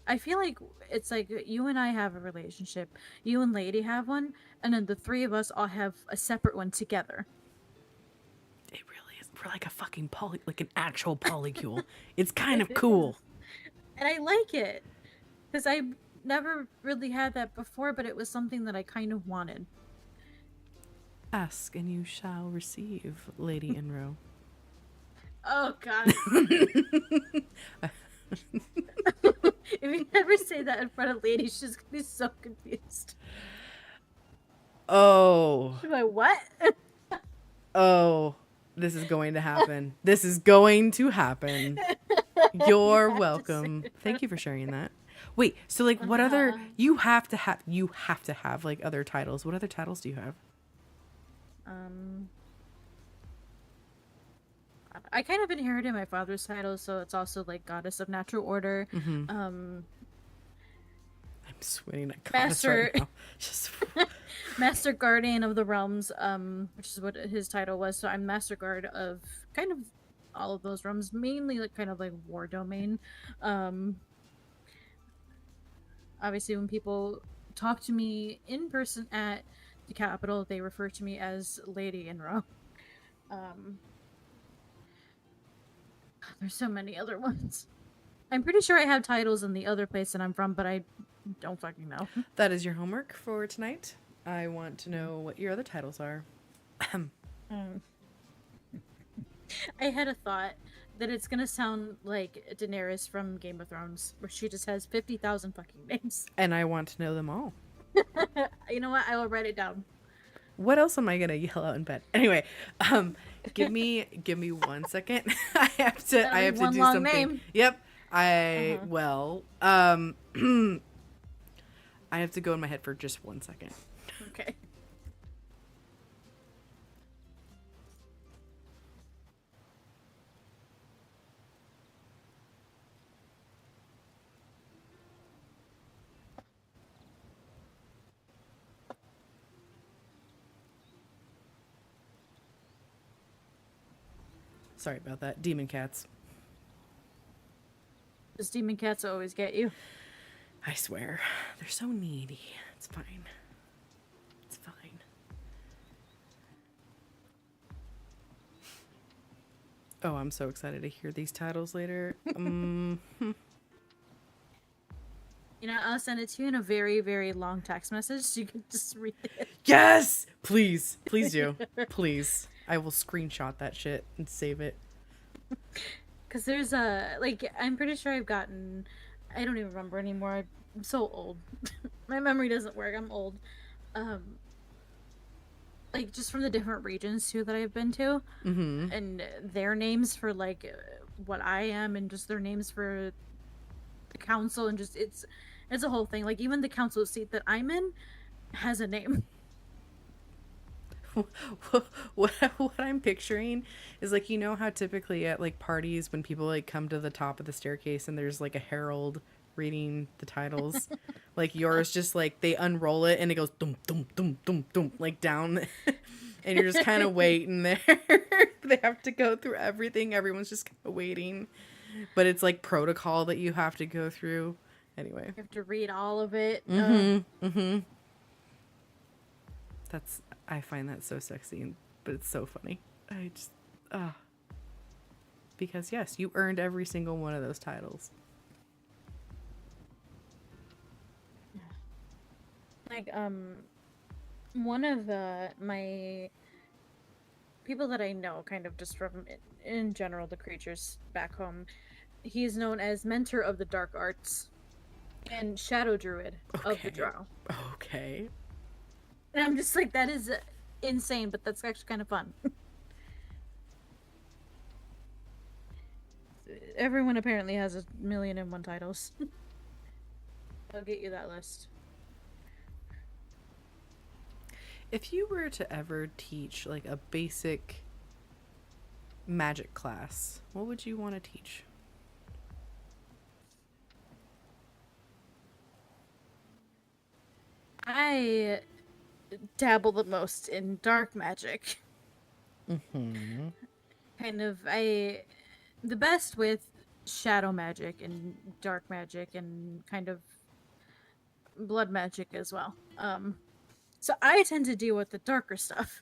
I feel like it's like you and I have a relationship, you and Lady have one, and then the three of us all have a separate one together. It really is. We're like a fucking like an actual polycule. It's kind It of cool. is, and I like it because I never really had that before, but it was something that I kind of wanted. Ask and you shall receive, Lady Inro. Oh God. If you never say that in front of Lady, she's gonna be so confused. Oh, She's like, what? oh, this is going to happen. This is going to happen. You You're have to say welcome. it in Thank front you for sharing that. Wait, so like what other Uh-huh. you have to have like other titles. What other titles do you have? Um, I kind of inherited my father's title, so it's also like Goddess of Natural Order, Mm-hmm. um, I'm sweating at goddess right Master now. Just Master Guardian of the Realms, which is what his title was. So I'm Master Guard of kind of all of those realms, mainly like kind of like War Domain. Um, Obviously, when people talk to me in person at the Capitol, they refer to me as Lady Inro. Um, there's so many other ones. I'm pretty sure I have titles in the other place that I'm from, but I don't fucking know. that is your homework for tonight. I want to know what your other titles are. Um, I had a thought that it's gonna sound like Daenerys from Game of Thrones, where she just has 50,000 fucking names. And I want to know them all. You know what? I will write it down. What else am I gonna yell out in bed? Anyway, give me 1 second. That'll I be have to one do long something. name. Yep. Uh-huh. I have to go in my head for just 1 second. Okay. Sorry about that. Demon cats. Those demon cats always get you. I swear. They're so needy. It's fine. It's fine. Oh, I'm so excited to hear these titles later. You know, I'll send it to you in a very, very long text message so you can just read it. Yes! Please. Please do. Please. I will screenshot that shit and save it. Because there's like, I'm pretty sure I've gotten, I don't even remember anymore. I'm so old. My memory doesn't work. I'm old. Um, like, just from the different regions, too, that I've been to. Mm-hmm. And their names for, like, what I am, and just their names for the council, and just, it's a whole thing. Like, even the council seat that I'm in has a name. What I'm picturing is like, you know how typically at like parties when people like come to the top of the staircase and there's like a herald reading the titles, like yours just like they unroll it and it goes dum dum dum dum dum like down and you're just kind of waiting there. They have to go through everything. Everyone's just kind of waiting, but it's like protocol that you have to go through anyway. You have to read all of it. That's, I find that so sexy, but it's so funny. I just, because yes, you earned every single one of those titles. Like, one of my people that I know, kind of just from in general, the creatures back home, he's known as Mentor of the Dark Arts and Shadow Druid of the Okay. Drow. Okay. And I'm just like, that is insane, but that's actually kind of fun. Everyone apparently has 1,000,001 titles. I'll get you that list. If you were to ever teach like a basic magic class, what would you want to teach? I dabble the most in dark magic. Mm-hmm. Kind of, the best with shadow magic and dark magic and kind of blood magic as well. So I tend to deal with the darker stuff.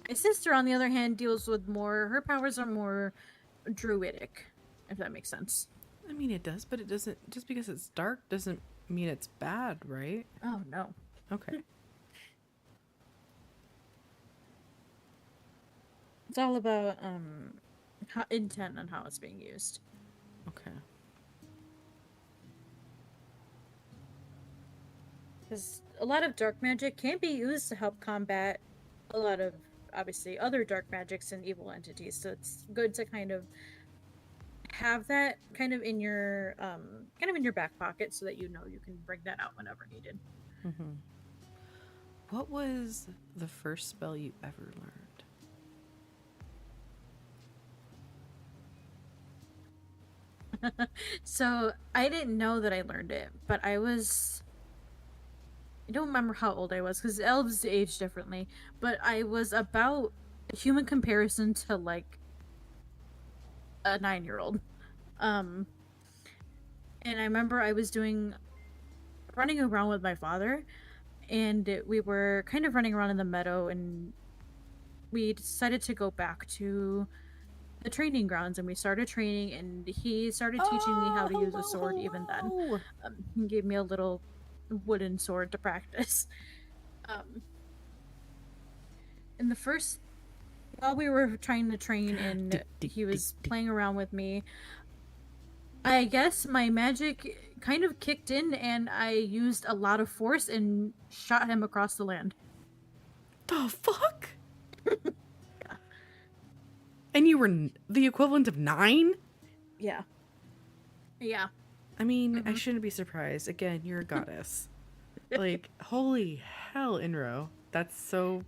My sister, on the other hand, deals with more. Her powers are more druidic, if that makes sense. I mean, it does, but it doesn't. Just because it's dark doesn't mean it's bad, right? Oh no. Okay. It's all about how, intent and how it's being used. Okay. Because a lot of dark magic can be used to help combat a lot of obviously other dark magics and evil entities. So it's good to kind of have that kind of in your back pocket so that you know you can bring that out whenever needed. Mm-hmm. What was the first spell you ever learned? So I didn't know that I learned it, but I don't remember how old I was because elves age differently, but I was about a human comparison to like a 9-year-old. And I remember I was running around with my father, and we were kind of running around in the meadow, and we decided to go back to the training grounds, and we started training, and he started teaching me how to use a sword even then. He gave me a little wooden sword to practice. In the first, while we were trying to train and he was playing around with me, I guess my magic kind of kicked in and I used a lot of force and shot him across the land. The fuck? Yeah. And you were the equivalent of 9? Yeah. Yeah. I mean, I shouldn't be surprised. Again, you're a goddess. Like, holy hell, Inro. That's so...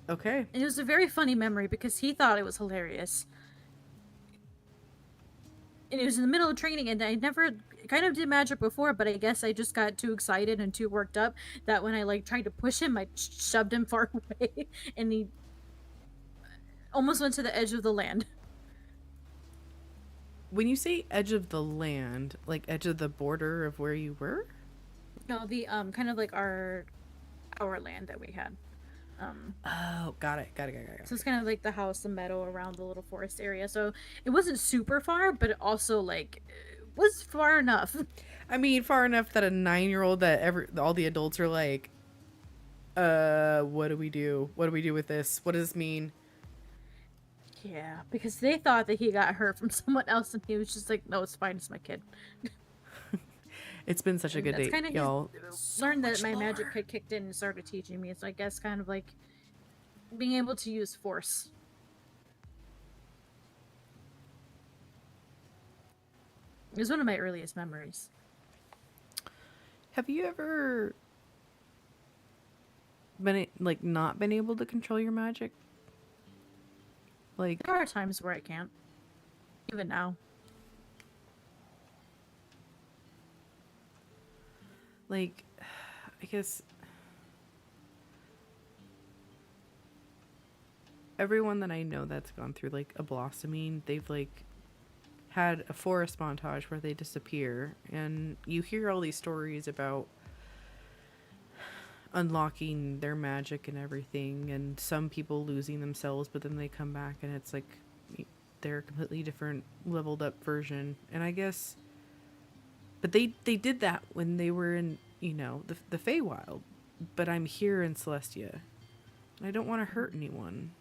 Okay. And it was a very funny memory because he thought it was hilarious. And it was in the middle of training, and I never kind of did magic before, but I guess I just got too excited and too worked up that when I like tried to push him, I shoved him far away, and he almost went to the edge of the land. When you say edge of the land, like edge of the border of where you were? No, the kind of like our land that we had. Oh, got it. So it's kind of like the house, the meadow around the little forest area. So it wasn't super far, but it also like was far enough. I mean, far enough that a 9-year-old that all the adults are like, what do we do? What do we do with this? What does this mean? Yeah, because they thought that he got hurt from someone else, and he was just like, "No, it's fine. It's my kid." It's been such a good day, y'all. Learned that my magic had kicked in and started teaching me. So I guess kind of like being able to use force. It was one of my earliest memories. Have you ever been like not been able to control your magic? Like, there are times where I can't, even now. Like, I guess everyone that I know that's gone through like a blossoming, they've like had a forest montage where they disappear, and you hear all these stories about unlocking their magic and everything, and some people losing themselves, but then they come back and it's like they're a completely different leveled up version. And I guess, but they did that when they were in, you know, the Feywild, but I'm here in Celestia and I don't want to hurt anyone.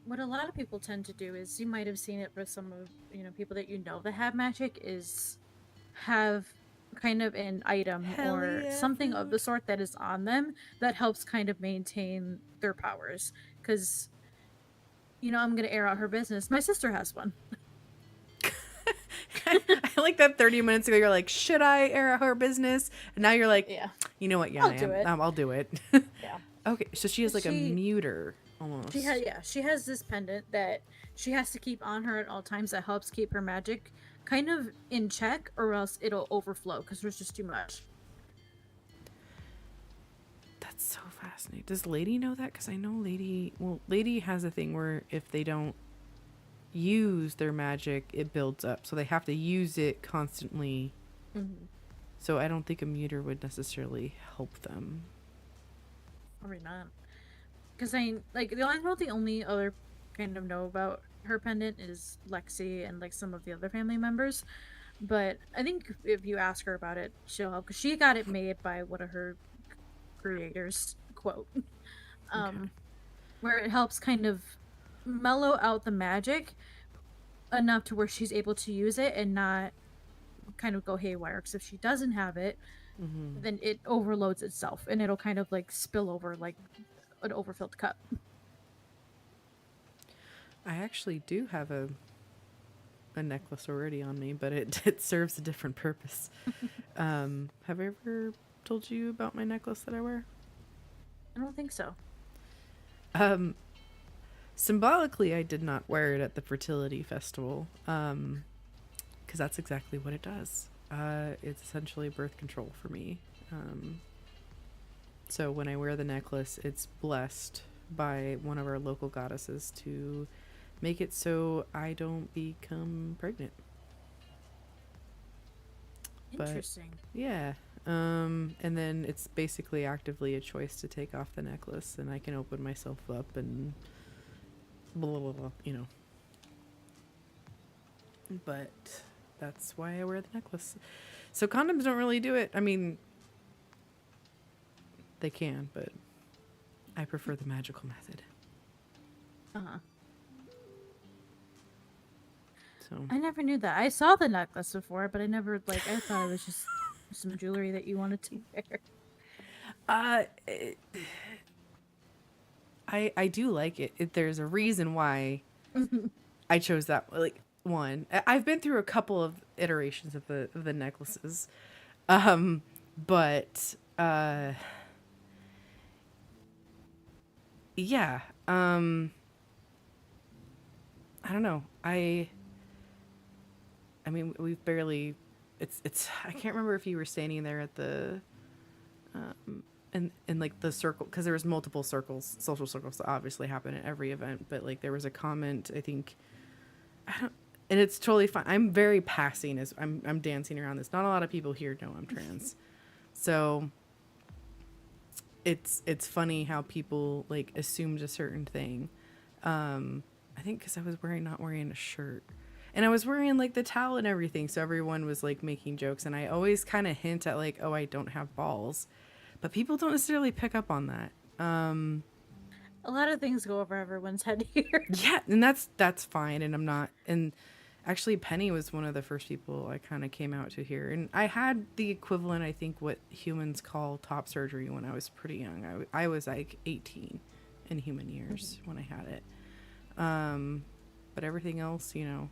What a lot of people tend to do is, you might have seen it with some of, you know, people that you know that have magic, is have kind of an item something of the sort that is on them that helps kind of maintain their powers. Because, you know, I'm going to air out her business. My sister has one. I like that 30 minutes ago you're like, should I air out her business? And now you're like, yeah, You know what? Yeah, I'll I do am. it. I'll do it. Yeah. Okay, so she has like a She muter almost. she has this pendant that she has to keep on her at all times that helps keep her magic kind of in check, or else it'll overflow because there's just too much. That's so fascinating. Does Lady know that? Because I know Lady has a thing where if they don't use their magic, it builds up. So they have to use it constantly. Mm-hmm. So I don't think a muter would necessarily help them. Probably not. Because I know the only other kind of know about her pendant is Lexi and like some of the other family members. But I think if you ask her about it, she'll help because she got it made by one of her creators. Quote, Okay. where it helps kind of mellow out the magic enough to where she's able to use it and not kind of go haywire. Because if she doesn't have it, Mm-hmm. then it overloads itself and it'll kind of like spill over like an overfilled cup. I actually do have a necklace already on me, but it serves a different purpose. Have I ever told you about my necklace that I wear? I don't think so. Um, Symbolically, I did not wear it at the fertility festival, because that's exactly what it does. It's essentially birth control for me. So when I wear the necklace, it's blessed by one of our local goddesses to make it so I don't become pregnant. Interesting. Yeah. And then it's basically actively a choice to take off the necklace, and I can open myself up and blah, blah, blah, you know. But that's why I wear the necklace. So condoms don't really do it. I mean, they can, but I prefer the magical method. Uh-huh. So I never knew that. I saw the necklace before, but I never I thought it was just some jewelry that you wanted to wear. it, I do like it. There's a reason why I chose that. Like one, I've been through a couple of iterations of the necklaces, but yeah, I don't know. I mean, we've barely. It's. I can't remember if you were standing there at the, in like the circle, because there was multiple circles, social circles that obviously happen at every event. But like there was a comment, I think, I don't, and it's totally fine. I'm very passing as I'm dancing around this. Not a lot of people here know I'm trans, so it's funny how people like assumed a certain thing. I think because I was not wearing a shirt. And I was wearing like the towel and everything, so everyone was like making jokes, and I always kind of hint at like, oh, I don't have balls, but people don't necessarily pick up on that. A lot of things go over everyone's head here. Yeah, and that's fine, and I'm not. And actually, Penny was one of the first people I kind of came out to here, and I had the equivalent, I think, what humans call top surgery when I was pretty young. I was like 18 in human years when I had it. But everything else, you know,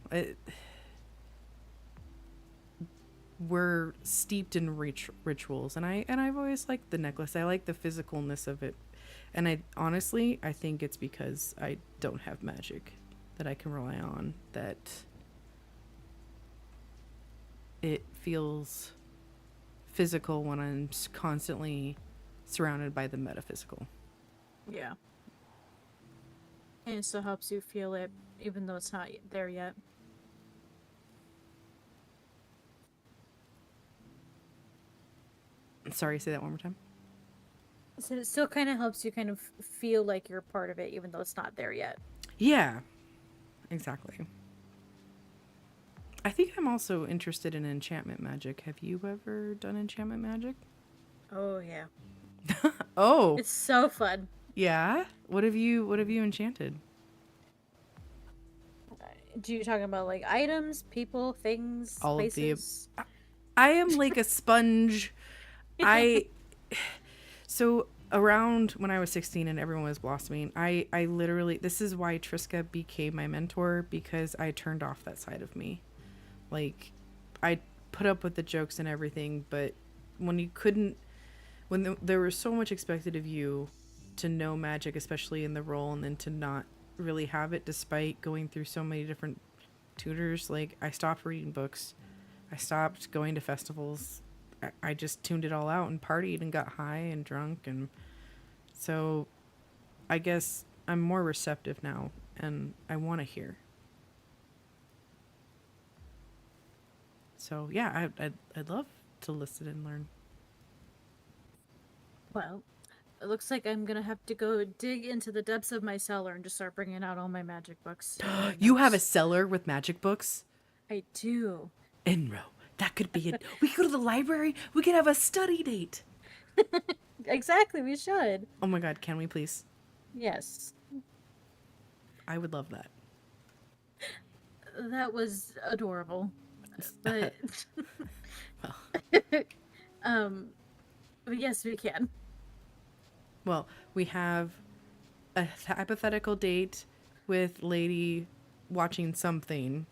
we're steeped in rituals, and I've always liked the necklace. I like the physicalness of it, and I think it's because I don't have magic that I can rely on, that it feels physical when I'm constantly surrounded by the metaphysical. Yeah. And it still helps you feel it, even though it's not there yet. Sorry, say that one more time. So it still kind of helps you kind of feel like you're a part of it, even though it's not there yet. Yeah, exactly. I think I'm also interested in enchantment magic. Have you ever done enchantment magic? Oh yeah. Oh, It's so fun. yeah. What have you enchanted? Do you talking about like items, people, things, All of the. places? I am like a sponge. I so around when I was 16 and everyone was blossoming, I literally, this is why Triska became my mentor, because I turned off that side of me. Like I put up with the jokes and everything, but when when there was so much expected of you to know magic, especially in the role, and then to not really have it despite going through so many different tutors. Like, I stopped reading books. I stopped going to festivals. I just tuned it all out and partied and got high and drunk. And so I guess I'm more receptive now, and I want to hear. So yeah, I'd love to listen and learn. Well, it looks like I'm gonna have to go dig into the depths of my cellar and just start bringing out all my magic books. You have a cellar with magic books? I do. Enro, that could be it. We could go to the library. We could have a study date. Exactly, we should. Oh my god, can we please? Yes. I would love that. That was adorable. But but yes, we can. Well, we have a hypothetical date with Lady watching something,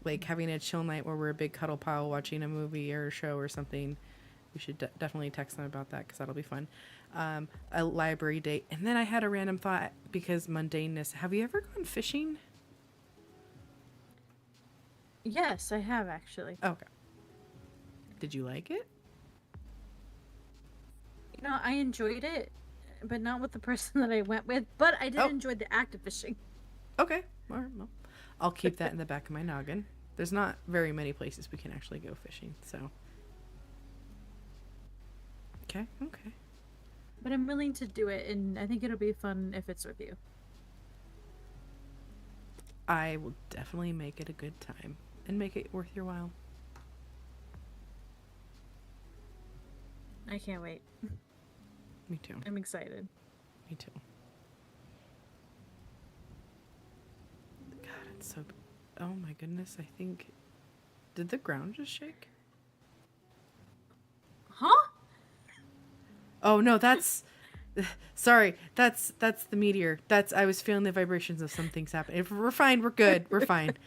like having a chill night where we're a big cuddle pile watching a movie or a show or something. We should definitely text them about that because that'll be fun. A library date. And then I had a random thought because mundaneness. Have you ever gone fishing? Yes, I have actually. Okay. Did you like it? You know, I enjoyed it, but not with the person that I went with. But I did enjoy the act of fishing. Okay. All right, well, I'll keep that in the back of my noggin. There's not very many places we can actually go fishing, so. Okay. But I'm willing to do it, and I think it'll be fun if it's with you. I will definitely make it a good time and make it worth your while. I can't wait. Me too. I'm excited. Me too. God, it's so... Oh my goodness, I think... Did the ground just shake? Huh? Oh no, that's... Sorry, that's the meteor. I was feeling the vibrations of some things happening. We're fine, we're good, we're fine.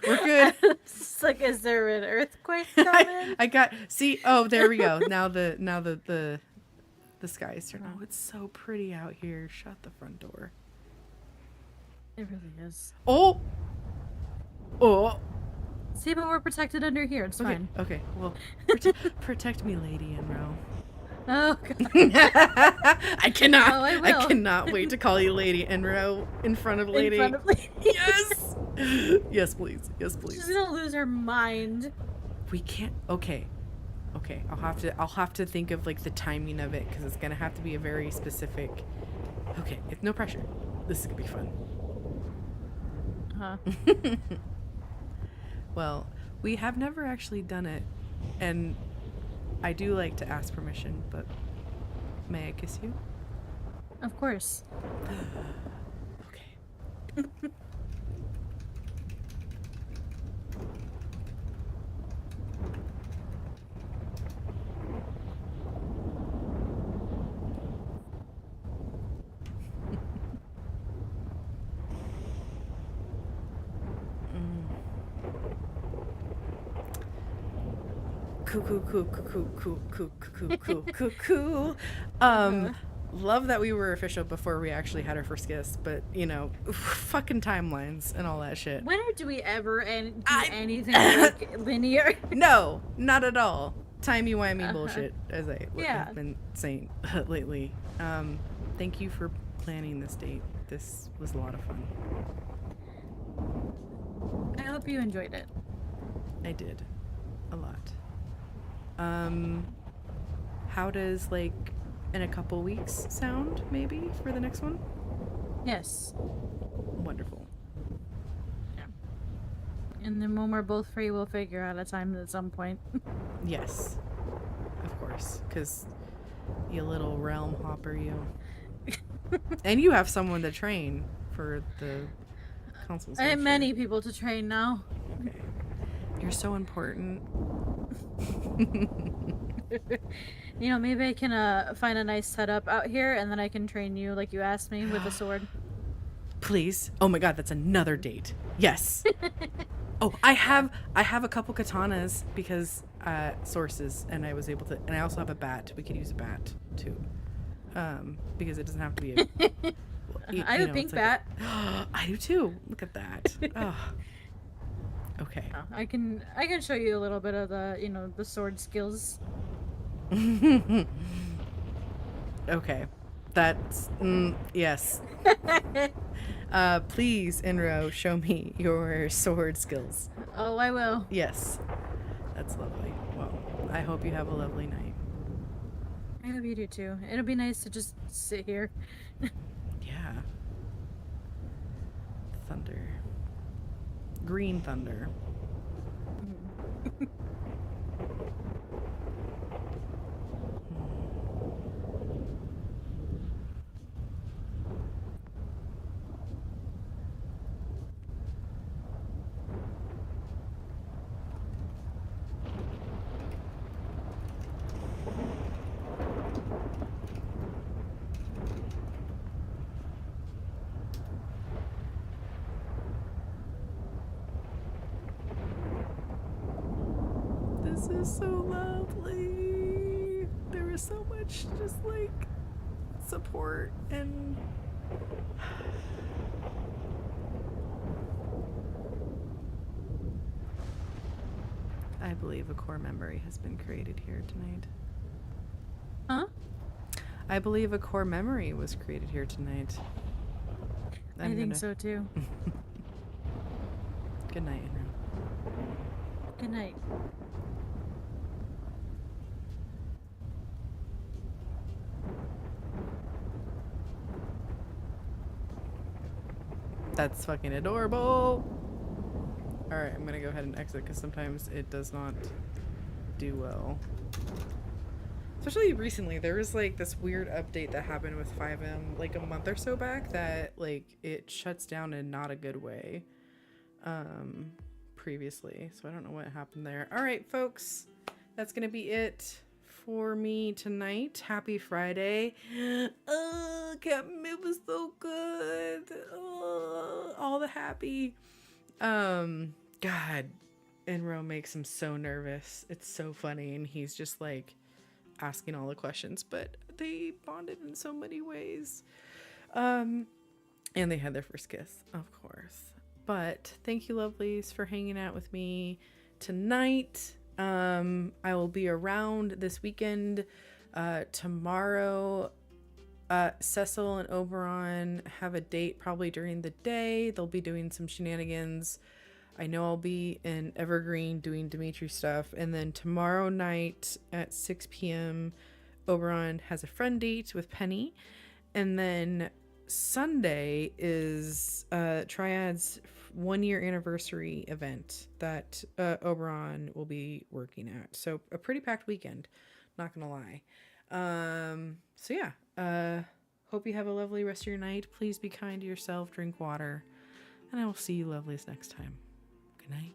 We're good. It's like, is there an earthquake coming? I got... See, oh, there we go. Now the sky is turning. Oh, it's so pretty out here. Shut the front door. It really is. Oh! See, but we're protected under here. It's fine. Okay, well, protect me, Lady Enro. Oh, God. I cannot. Oh, I will. I cannot wait to call you Lady Enro in front of Lady. In front of Lady. Yes. Yes, please. Yes, please. She's gonna lose her mind. We can't. Okay. I'll have to think of like the timing of it because it's gonna have to be a very specific. Okay. It's no pressure. This is gonna be fun. Huh. Well, we have never actually done it, and I do like to ask permission, but may I kiss you? Of course. Okay. Cool. Love that we were official before we actually had our first kiss, but you know, fucking timelines and all that shit. When do we ever do anything like linear? No, not at all. Timey-wimey bullshit, as I have been saying lately. Thank you for planning this date. This was a lot of fun. I hope you enjoyed it. I did. A lot. How does, like, in a couple weeks sound, maybe, for the next one? Yes. Wonderful. Yeah. And then when we're both free, we'll figure out a time at some point. Yes. Of course. Because you little realm hopper, you. And you have someone to train for the consultation. I have many people to train now. Okay. You're so important. You know, maybe I can find a nice setup out here, and then I can train you like you asked me with a sword. Please. Oh my god, that's another date. Yes. Oh, I have a couple katanas because sources, and I was able to, and I also have a bat. We could use a bat too, because it doesn't have to be a. I have a pink it's like bat. I do too. Look at that. Oh. Okay. Oh, I can show you a little bit of the the sword skills. Okay. That's yes. Please, Enro, show me your sword skills. Oh, I will. Yes. That's lovely. Well, I hope you have a lovely night. I hope you do too. It'll be nice to just sit here. Yeah. Thunder. Green thunder. This is so lovely. There is so much just like support and I believe a core memory has been created here tonight. Huh? I believe a core memory was created here tonight. I think so too. Good night, Andrew. Good night. That's fucking adorable. Alright, I'm gonna go ahead and exit because sometimes it does not do well. Especially recently, there was like this weird update that happened with 5M like a month or so back that like it shuts down in not a good way previously. So I don't know what happened there. Alright, folks, that's gonna be it for me tonight. Happy Friday. Oh, Captain Mid was so good. Oh, all the happy. God, Enro makes him so nervous. It's so funny, and he's just like asking all the questions, but they bonded in so many ways. And they had their first kiss, of course. But thank you, lovelies, for hanging out with me tonight. I will be around this weekend. Tomorrow, Cecil and Oberon have a date probably during the day. They'll be doing some shenanigans. I know I'll be in Evergreen doing Dimitri stuff. And then tomorrow night at 6 p.m., Oberon has a friend date with Penny. And then Sunday is Triad's 1-year anniversary event that Oberon will be working at. So a pretty packed weekend, not gonna lie. So yeah, hope you have a lovely rest of your night. Please be kind to yourself, drink water, and I will see you lovelies next time. Good night.